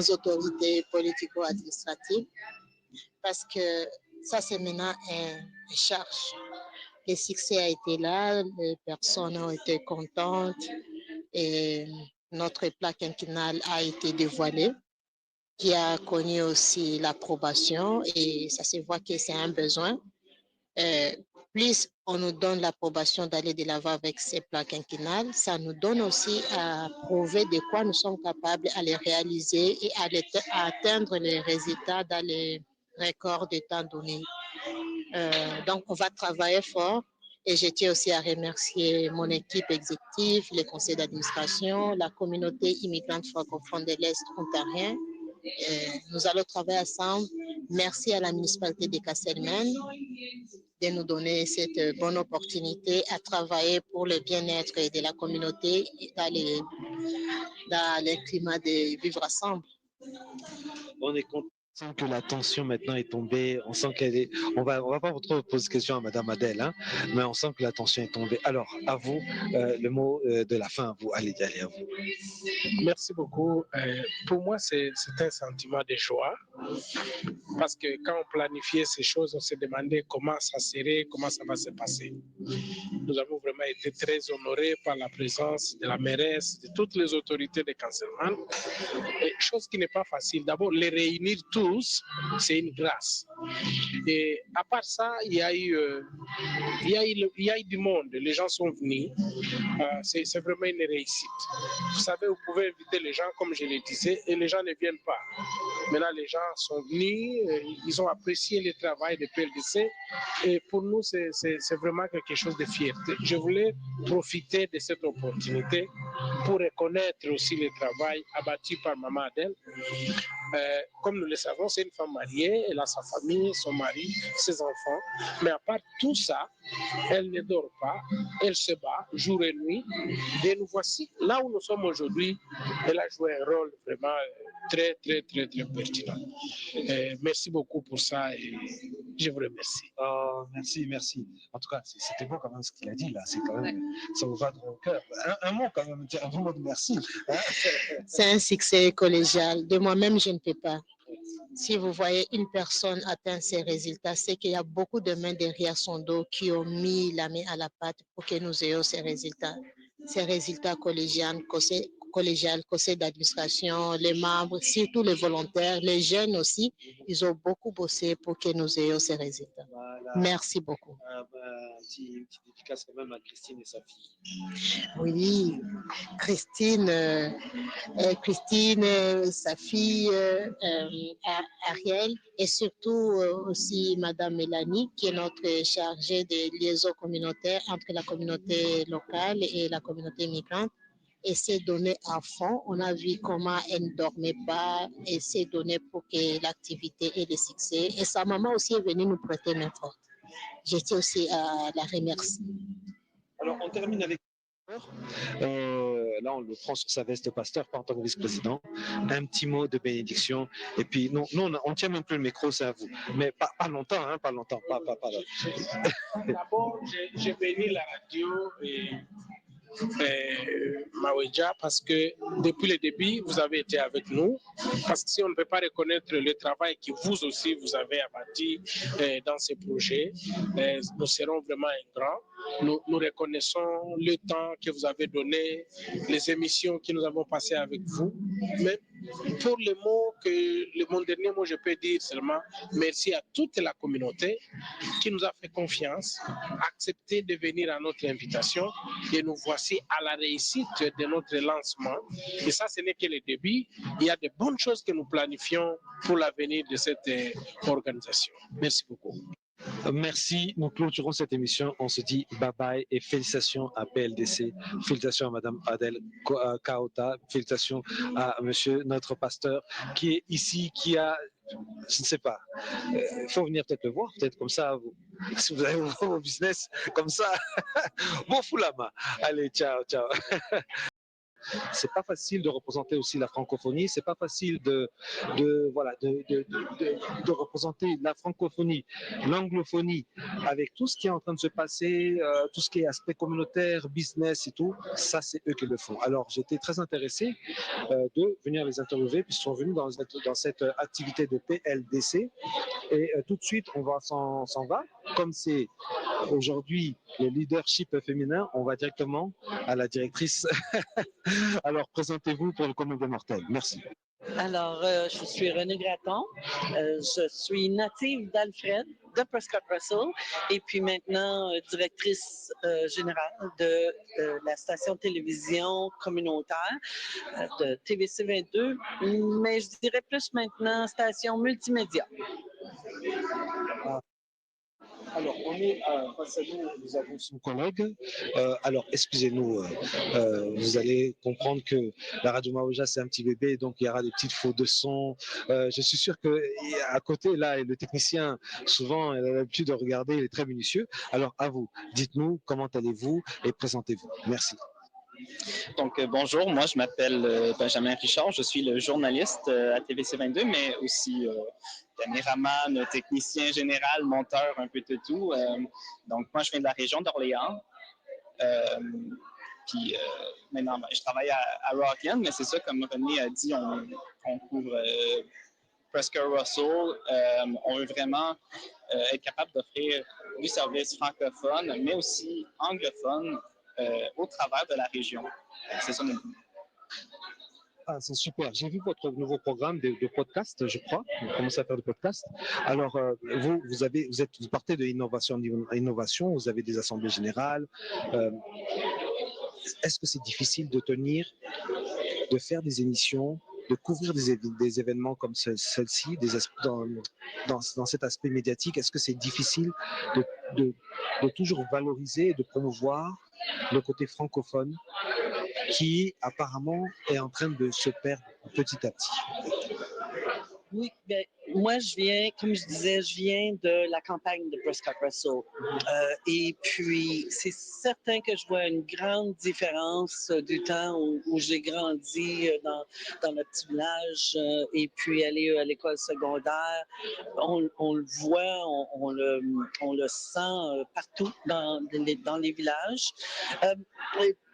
autorités politico-administratives parce que ça, c'est maintenant une charge. Le succès a été là, les personnes ont été contentes et notre plan quinquennal a été dévoilé, qui a connu aussi l'approbation et ça se voit que c'est un besoin. Plus on nous donne l'approbation d'aller de l'avant avec ces plans quinquennales, ça nous donne aussi à prouver de quoi nous sommes capables à les réaliser et à atteindre les résultats dans les records de temps donnés. Donc, on va travailler fort et je tiens aussi à remercier mon équipe exécutive, le conseil d'administration, la communauté immigrante francophone de l'Est ontarien. Nous allons travailler ensemble. Merci à la municipalité de Castlemaine de nous donner cette bonne opportunité à travailler pour le bien-être de la communauté dans le climat de vivre ensemble. On est content que la tension maintenant est tombée. On sent qu'elle est. On va pas trop poser de questions à Madame Adèle, mais on sent que la tension est tombée. Alors, à vous, le mot de la fin, à vous. Allez, à vous. Merci beaucoup. Pour moi, c'est un sentiment de joie parce que quand on planifiait ces choses, on se demandait comment ça serait, comment ça va se passer. Nous avons vraiment été très honorés par la présence de la mairesse, de toutes les autorités de Castlemaine. Chose qui n'est pas facile. D'abord, les réunir tous, c'est une grâce. Et à part ça, il y a eu du monde. Les gens sont venus. C'est vraiment une réussite. Vous savez, vous pouvez inviter les gens, comme je le disais, et les gens ne viennent pas. Maintenant, les gens sont venus, ils ont apprécié le travail de PLDC. Et pour nous, c'est vraiment quelque chose de fierté. Je voulais profiter de cette opportunité pour reconnaître aussi le travail abattu par Maman Adèle. Comme nous le savons, c'est une femme mariée, elle a sa famille, son mari, ses enfants. Mais à part tout ça, elle ne dort pas, elle se bat jour et nuit. Et nous voici là où nous sommes aujourd'hui. Elle a joué un rôle vraiment très pertinent. Merci beaucoup pour ça et je vous remercie. Merci. En tout cas, c'était beau quand même ce qu'il a dit là. C'est quand même, ça vous va droit au cœur. Un mot quand même, un mot de merci. C'est un succès collégial. De moi-même, je ne peux pas. si vous voyez une personne atteindre ces résultats, c'est qu'il y a beaucoup de mains derrière son dos qui ont mis la main à la pâte pour que nous ayons ces résultats collégiales, conseil d'administration, les membres, surtout les volontaires, les jeunes aussi, ils ont beaucoup bossé pour que nous ayons ces résultats. Voilà. Merci beaucoup. Une petite dédicace quand même à Christine et sa fille. Oui, Christine, sa fille Ariel et surtout aussi Madame Mélanie qui est notre chargée de liaison communautaire entre la communauté locale et la communauté migrante. Et s'est donné à fond. On a vu comment elle ne dormait pas et s'est donné pour que l'activité ait des succès. Et sa maman aussi est venue nous prêter main forte. Je tiens aussi à la remercier. Alors, on termine avec là, on le prend sur sa veste pasteur, pas en tant que vice-président. Un petit mot de bénédiction. Et puis, non, on tient même plus le micro, c'est à vous. Mais pas longtemps, hein, pas longtemps. D'abord, j'ai béni la radio et Mawedja parce que depuis le début, vous avez été avec nous. Parce que si on ne peut pas reconnaître le travail que vous aussi, vous avez abattu dans ces projets, nous serons vraiment ingrats. Nous reconnaissons le temps que vous avez donné, les émissions que nous avons passées avec vous. Mais pour mon dernier mot, je peux dire seulement merci à toute la communauté qui nous a fait confiance, accepté de venir à notre invitation et nous voici à la réussite de notre lancement. Et ça, ce n'est que le début. Il y a de bonnes choses que nous planifions pour l'avenir de cette organisation. Merci beaucoup. Merci, nous clôturons cette émission. On se dit bye bye et félicitations à PLDC, félicitations à Madame Adèle Kaota, félicitations à Monsieur notre pasteur qui est ici, qui a, je ne sais pas, il faut venir peut-être le voir, peut-être comme ça, si vous avez vos business comme ça. Bon Foulama, allez, ciao. C'est pas facile de représenter aussi la francophonie, c'est pas facile de représenter la francophonie, l'anglophonie, avec tout ce qui est en train de se passer, tout ce qui est aspect communautaire, business et tout, ça c'est eux qui le font. Alors j'étais très intéressé de venir les interviewer, puis ils sont venus dans cette activité de PLDC, et tout de suite on s'en va, comme c'est aujourd'hui le leadership féminin, on va directement à la directrice. Alors, présentez-vous pour le commun des mortels. Merci. Alors, je suis Renée Gratton. Je suis native d'Alfred, de Prescott Russell, et puis maintenant directrice générale de la station de télévision communautaire de TVC 22, mais je dirais plus maintenant station multimédia. Alors, on est face à nous avons son collègue. Alors, excusez-nous, vous allez comprendre que la radio Mawedja, c'est un petit bébé, donc il y aura des petites fautes de son. Je suis sûr qu'à côté, là, le technicien, souvent, il a l'habitude de regarder, il est très minutieux. Alors, à vous, dites-nous comment allez-vous et présentez-vous. Merci. Donc, bonjour, moi je m'appelle Benjamin Richard, je suis le journaliste à TVC 22, mais aussi caméraman, technicien général, monteur, un peu de tout. Donc, moi je viens de la région d'Orléans. Puis maintenant, je travaille à Rockland, mais c'est ça, comme René a dit, on couvre Prescott Russell. On veut vraiment être capable d'offrir du service francophone, mais aussi anglophone au travers de la région. C'est ça notre but. Ah, c'est super. J'ai vu votre nouveau programme de podcast, je crois. Vous commencez à faire des podcasts. Alors, vous partez de innovation, vous avez des assemblées générales. Est-ce que c'est difficile de de faire des émissions, de couvrir des événements comme celle-ci, dans cet aspect médiatique? Est-ce que c'est difficile de toujours valoriser et de promouvoir le côté francophone qui apparemment est en train de se perdre petit à petit? Oui, bien, moi, comme je disais, je viens de la campagne de Prescott Russell. Et puis, c'est certain que je vois une grande différence du temps où j'ai grandi dans le petit village et puis aller à l'école secondaire. On le voit, on le sent partout dans les villages.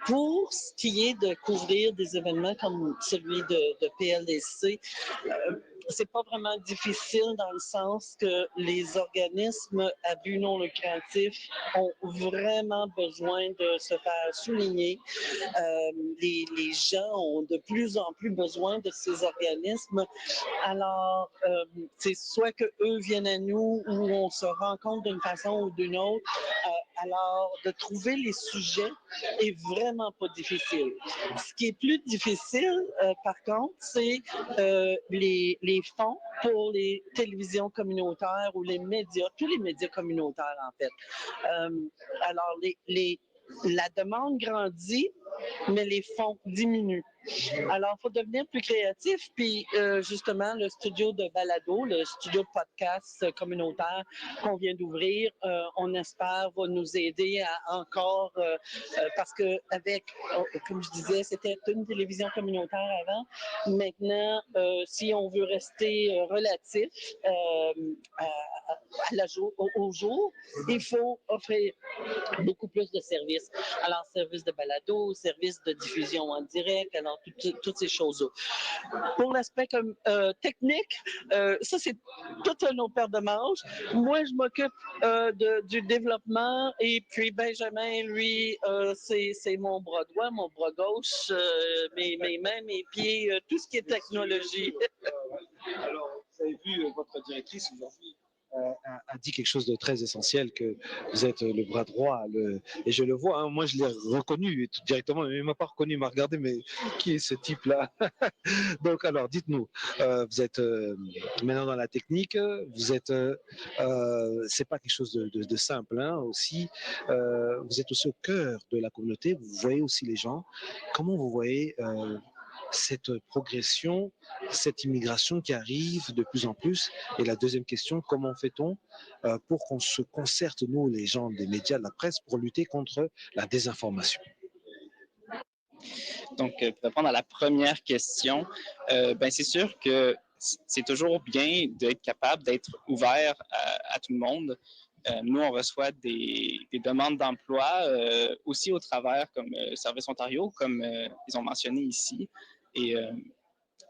Pour ce qui est de couvrir des événements comme celui de PLDC, c'est pas vraiment difficile dans le sens que les organismes à but non lucratif ont vraiment besoin de se faire souligner. Les gens ont de plus en plus besoin de ces organismes. Alors, c'est soit qu'eux viennent à nous ou on se rencontre d'une façon ou d'une autre. Alors, de trouver les sujets est vraiment pas difficile. Ce qui est plus difficile, par contre, c'est les fonds pour les télévisions communautaires ou les médias, tous les médias communautaires en fait. Alors, la demande grandit, mais les fonds diminuent. Alors, il faut devenir plus créatif. Puis, justement, le studio de balado, le studio de podcast communautaire qu'on vient d'ouvrir, on espère va nous aider à encore, parce que avec, comme je disais, c'était une télévision communautaire avant. Maintenant, si on veut rester relatif au jour, il faut offrir beaucoup plus de services. Alors, services de balado, services de diffusion en direct, alors toutes ces choses-là. Pour l'aspect comme technique, ça, c'est toute une autre paire de manches. Moi, je m'occupe du développement et puis Benjamin, lui, c'est mon bras droit, mon bras gauche, mes mains, mes pieds, tout ce qui est technologie. Alors, vous avez vu votre directrice aujourd'hui a dit quelque chose de très essentiel, que vous êtes le bras droit, et je le vois, hein, moi je l'ai reconnu tout directement, mais il ne m'a pas reconnu, il m'a regardé, mais qui est ce type-là? Donc alors, dites-nous, vous êtes maintenant dans la technique, vous êtes, c'est pas quelque chose de simple, hein, aussi, vous êtes aussi au cœur de la communauté, vous voyez aussi les gens, comment vous voyez cette progression, cette immigration qui arrive de plus en plus? Et la deuxième question, comment fait-on pour qu'on se concerte, nous, les gens des médias, de la presse, pour lutter contre la désinformation? Donc, pour répondre à la première question, ben c'est sûr que c'est toujours bien d'être capable d'être ouvert à tout le monde. Nous, on reçoit des demandes d'emploi aussi au travers, comme Service Ontario, comme ils ont mentionné ici. Et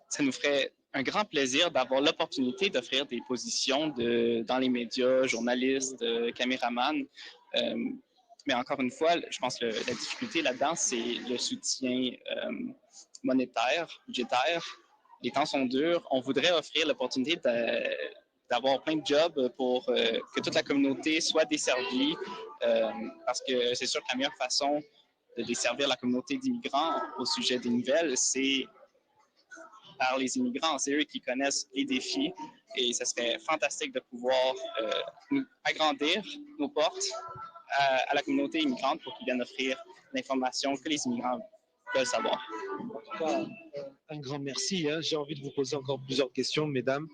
ça nous ferait un grand plaisir d'avoir l'opportunité d'offrir des positions dans les médias, journalistes, caméramans. Mais encore une fois, je pense que la difficulté là-dedans, c'est le soutien monétaire, budgétaire. Les temps sont durs. On voudrait offrir l'opportunité d'avoir plein de jobs pour que toute la communauté soit desservie, parce que c'est sûr que la meilleure façon de desservir la communauté d'immigrants au sujet des nouvelles, c'est par les immigrants. C'est eux qui connaissent les défis et ce serait fantastique de pouvoir agrandir nos portes à la communauté immigrante pour qu'ils viennent offrir l'information que les immigrants veulent savoir. En tout cas, un grand merci. Hein. J'ai envie de vous poser encore plusieurs questions, mesdames.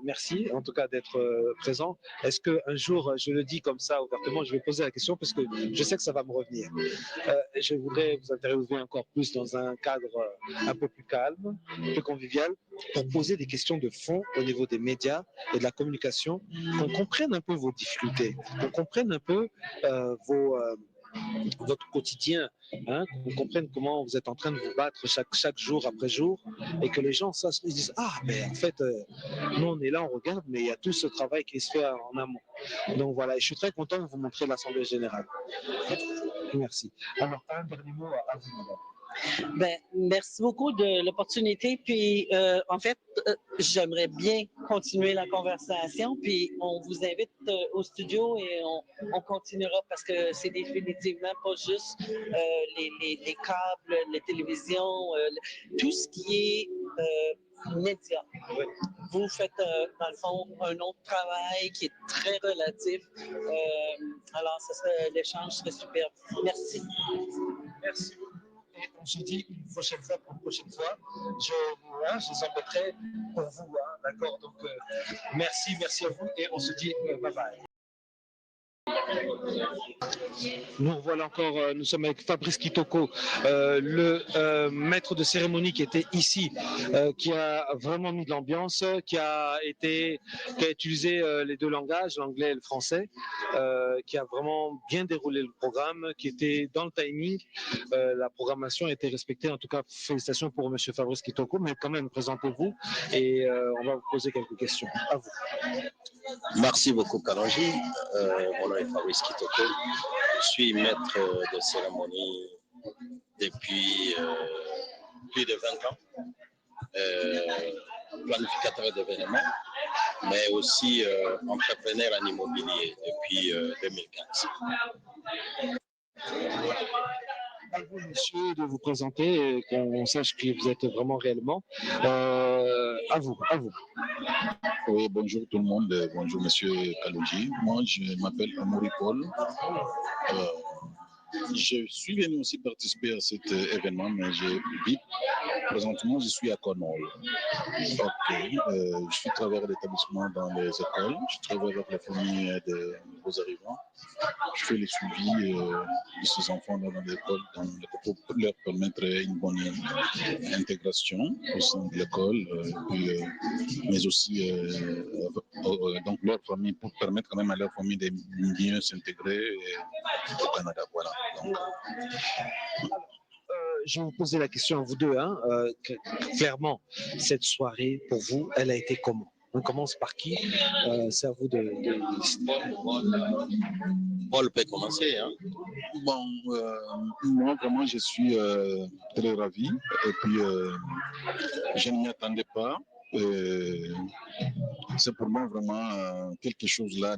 Merci en tout cas d'être présents. Est-ce qu'un jour, je le dis comme ça ouvertement, je vais poser la question parce que je sais que ça va me revenir. Je voudrais vous interviewer encore plus dans un cadre un peu plus calme, plus convivial, pour poser des questions de fond au niveau des médias et de la communication, qu'on comprenne un peu vos difficultés, qu'on comprenne un peu votre quotidien, hein, qu'on comprenne comment vous êtes en train de vous battre chaque jour après jour, et que les gens se disent, ah, mais en fait, nous on est là, on regarde, mais il y a tout ce travail qui se fait en amont. Donc voilà, et je suis très content de vous montrer l'Assemblée générale. Merci. Alors, un dernier mot à vous, madame. Ben, merci beaucoup de l'opportunité. Puis, en fait, j'aimerais bien continuer la conversation. Puis, on vous invite au studio et on continuera parce que c'est définitivement pas juste les câbles, les télévisions, tout ce qui est médias. Vous faites, dans le fond, un autre travail qui est très relatif. Alors, l'échange serait superbe. Merci. Merci beaucoup. Et on se dit une prochaine fois pour une prochaine fois. Je les embêterai pour vous, hein, d'accord? Donc, merci à vous et on se dit bye bye. Nous voilà encore, nous sommes avec Fabrice Kitoko, le maître de cérémonie qui était ici, qui a vraiment mis de l'ambiance, qui a utilisé les deux langages, l'anglais et le français, qui a vraiment bien déroulé le programme, qui était dans le timing. La programmation a été respectée. En tout cas, félicitations pour Monsieur Fabrice Kitoko, mais quand même, présentez-vous et on va vous poser quelques questions. À vous. Merci beaucoup, Kalonji. Mon nom est Fabrice Kitoko. Je suis maître de cérémonie depuis plus de 20 ans. Planificateur d'événements, mais aussi entrepreneur en immobilier depuis 2015. À vous, monsieur, de vous présenter et qu'on sache qui vous êtes vraiment réellement. À vous. Oui, bonjour tout le monde. Bonjour, monsieur Kalonji. Moi, je m'appelle Amaury Paul. Je suis venu aussi participer à cet événement, mais présentement, je suis à Cornwall. Je suis travailleur d'établissement dans les écoles. Je travaille avec les familles de nouveaux arrivants. Je fais le suivi de ces enfants dans l'école pour leur permettre une bonne intégration au sein de l'école, mais aussi donc leur famille, pour permettre quand même à leur famille de mieux s'intégrer au Canada. Voilà. Donc, je vais vous poser la question à vous deux. Clairement, cette soirée, pour vous, elle a été comment? On commence par qui? C'est à vous de Paul peut commencer. Bon, moi, vraiment, je suis très ravi. Et puis, je ne m'y attendais pas. C'est pour moi vraiment quelque chose là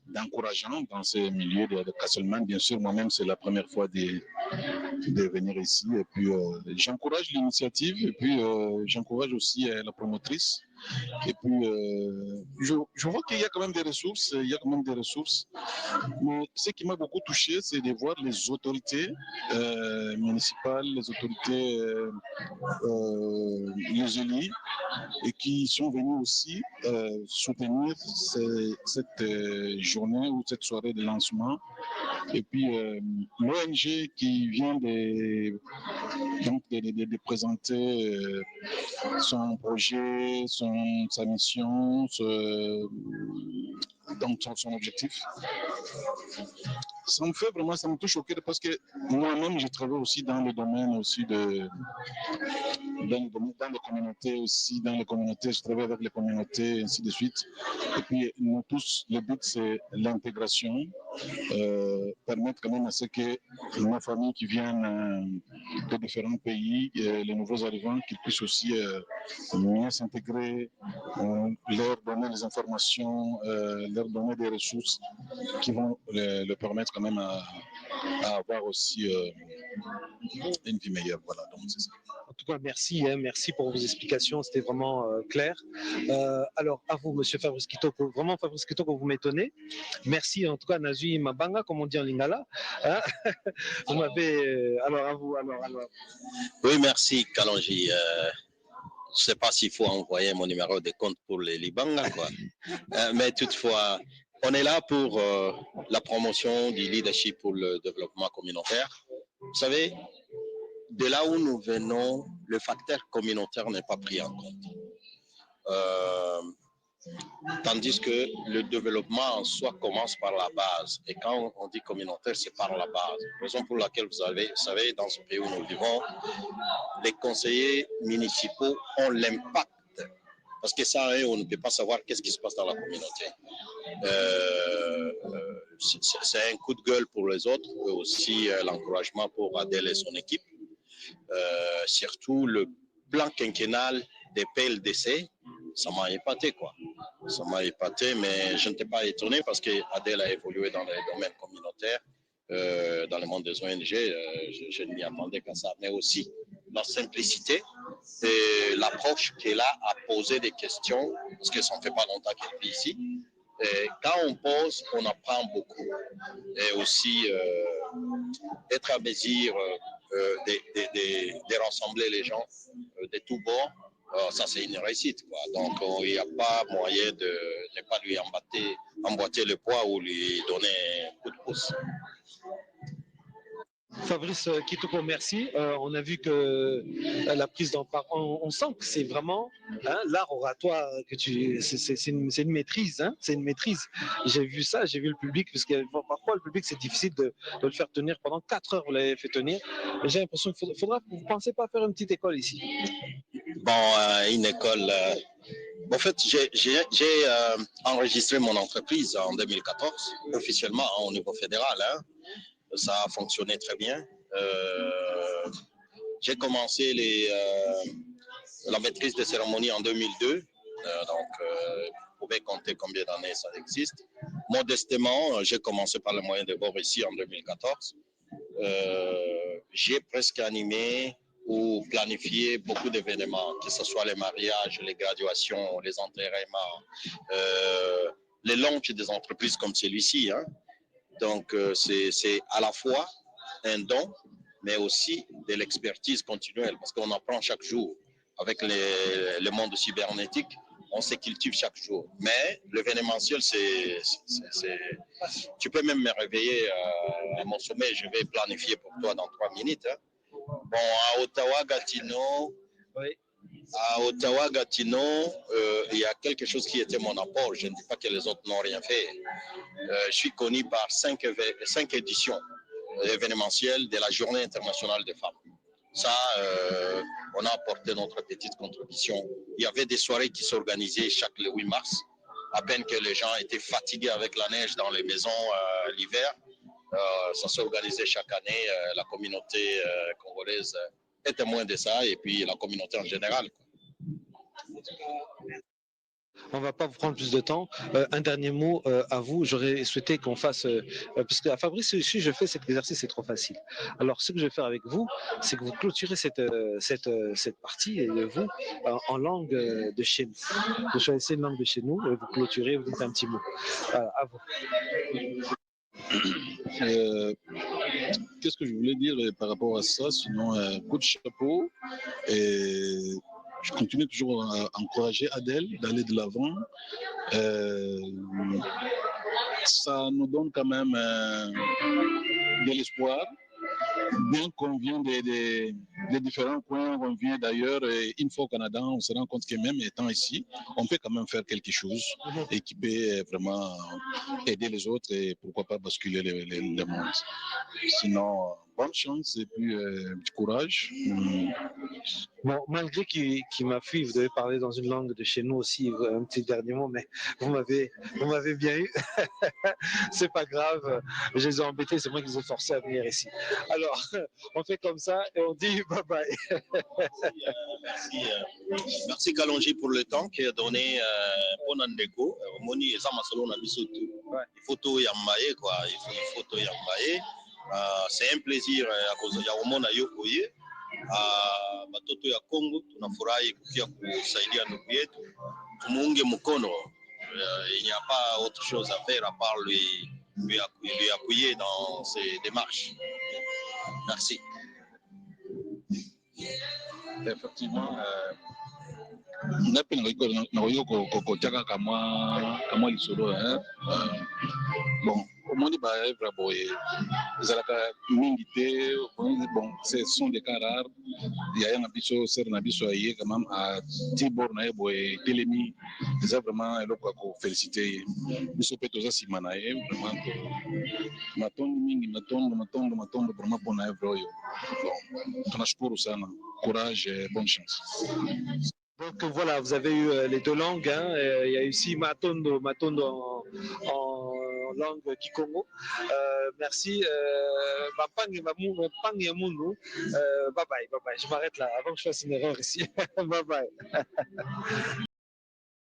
d'encourageant dans ces milieux de Castleman. Bien sûr, moi-même, c'est la première fois de venir ici. Et puis, j'encourage l'initiative et puis j'encourage aussi la promotrice. Et puis, je vois qu'il y a quand même des ressources. Mais ce qui m'a beaucoup touché, c'est de voir les autorités municipales, les autorités, les élus, et qui sont venus aussi soutenir cette journée ou cette soirée de lancement. Et puis, l'ONG qui vient de présenter son projet, sa mission, donc son objectif. Ça me touche au cœur parce que moi-même, je travaille aussi dans le domaine aussi dans les communautés, je travaille avec les communautés, ainsi de suite. Et puis, nous tous, le but, c'est l'intégration, permettre quand même à ce que nos familles qui viennent de différents pays, les nouveaux arrivants, qu'ils puissent aussi mieux s'intégrer, leur donner les informations, leur donner des ressources qui vont leur permettre quand même à avoir aussi une vie meilleure. Voilà, donc c'est ça. En tout cas, merci pour vos explications, c'était vraiment clair. Alors, à vous, monsieur Fabrice Kitoko, vraiment Fabrice Kitoko, vous m'étonnez. Merci en tout cas, Nazui Mabanga, comme on dit en lingala. Vous m'avez. Alors, à vous, alors. Oui, merci, Kalonji. Je ne sais pas s'il faut envoyer mon numéro de compte pour les Libanga, quoi. Mais toutefois, on est là pour la promotion du leadership pour le développement communautaire. Vous savez, de là où nous venons, le facteur communautaire n'est pas pris en compte. Tandis que le développement en soi commence par la base. Et quand on dit communautaire, c'est par la base. Raison pour laquelle vous savez, dans ce pays où nous vivons, les conseillers municipaux ont l'impact. Parce que ça, on ne peut pas savoir qu'est-ce qui se passe dans la communauté. C'est un coup de gueule pour les autres, et aussi l'encouragement pour Adèle et son équipe. Surtout le plan quinquennal des PLDC, ça m'a épaté, quoi. Ça m'a épaté, mais je n'étais pas étonné parce qu'Adèle a évolué dans les domaines communautaires, dans le monde des ONG. Je ne m'y attendais qu'à ça. Mais aussi la simplicité et l'approche qu'elle a à poser des questions, parce que ça ne fait pas longtemps qu'elle vit ici. Et quand on pose, on apprend beaucoup. Et aussi être à mesure de rassembler les gens de tous bords ça c'est une réussite, quoi. Donc il n'y a pas moyen de ne pas lui emboîter le poids ou lui donner un coup de pouce. Fabrice Kitoko, merci. On a vu que la prise d'en parole, on sent que c'est vraiment l'art oratoire que c'est une maîtrise, c'est une maîtrise. J'ai vu ça, j'ai vu le public, parce que parfois le public c'est difficile de le faire tenir pendant 4 heures. Vous l'avez fait tenir. J'ai l'impression qu'il faudra. Vous ne pensez pas faire une petite école ici? Bon, une école. En fait, j'ai enregistré mon entreprise en 2014, officiellement au niveau fédéral. Ça a fonctionné très bien. J'ai commencé la maîtrise de cérémonie en 2002. Vous pouvez compter combien d'années ça existe. Modestement, j'ai commencé par le moyen de bord ici en 2014. J'ai presque animé ou planifié beaucoup d'événements, que ce soit les mariages, les graduations, les enterrements, les launches des entreprises comme celui-ci. Donc, c'est à la fois un don, mais aussi de l'expertise continuelle, parce qu'on apprend chaque jour. Avec le monde cybernétique, on se cultive chaque jour. Mais l'événementiel, tu peux même me réveiller à mon sommet, je vais planifier pour toi dans 3 minutes. Bon, à Ottawa-Gatineau, il y a quelque chose qui était mon apport. Je ne dis pas que les autres n'ont rien fait. Je suis connu par 5 éditions événementielles de la Journée internationale des femmes. Ça, on a apporté notre petite contribution. Il y avait des soirées qui s'organisaient chaque le 8 mars, à peine que les gens étaient fatigués avec la neige dans les maisons l'hiver. Ça s'organisait chaque année. La communauté congolaise est témoin de ça, et puis la communauté en général. On ne va pas vous prendre plus de temps. Un dernier mot à vous. J'aurais souhaité qu'on fasse, parce qu'à Fabrice, si je fais cet exercice, c'est trop facile. Alors, ce que je vais faire avec vous, c'est que vous clôturez cette partie, et vous, en langue de chez nous. Vous choisissez une langue de chez nous, et vous clôturez, vous dites un petit mot. À vous. Qu'est-ce que je voulais dire par rapport à ça? Sinon, coup de chapeau. Et je continue toujours à encourager Adèle d'aller de l'avant. Ça nous donne quand même de l'espoir. Bien qu'on vient des différents coins, on vient d'ailleurs, une fois au Canada, on se rend compte que même étant ici, on peut quand même faire quelque chose et qui peut vraiment aider les autres et pourquoi pas basculer le monde. Sinon, bonne chance et puis du courage. Bon, malgré qu'il m'a fui, vous devez parler dans une langue de chez nous aussi, un petit dernier mot, mais vous m'avez bien eu. C'est pas grave, je les ai embêtés, c'est moi qui les ai forcés à venir ici. Alors, on fait comme ça et on dit bye bye. Merci Kalonji pour le temps qu'il a donné pour Nandeko. Moni et Samasolo Nabisotu. Il faut tout yambaye, quoi. Il faut tout yambaye. C'est un plaisir à cause de Yawomona Yokoye. Batoto ya Kongo tunafurahi kukia kusaidia ndugu yetu, tumuunge mkono. Il n'y a pas autre chose à faire à part lui appuyer dans ses démarches. Merci. Effectivement, bon, omoni baevre boye ezalaka mingi te. Bon, ce sont des cas rares. Yaya na biso sere na biso aye quand même à tibor na ye boye telemi eza vraiment eloko ya kofélicité ye. Biso mpe toza nsima na ye vraiment matondo mingi matondo vraiment mpona evre oyo. Bon, tunashukuru sana, courage et bonne chance. Donc voilà, vous avez eu les 2 langues. Il y a eu ici Matondo en langue Kikongo. Merci. Bye bye. Je m'arrête là avant que je fasse une erreur ici. Bye bye.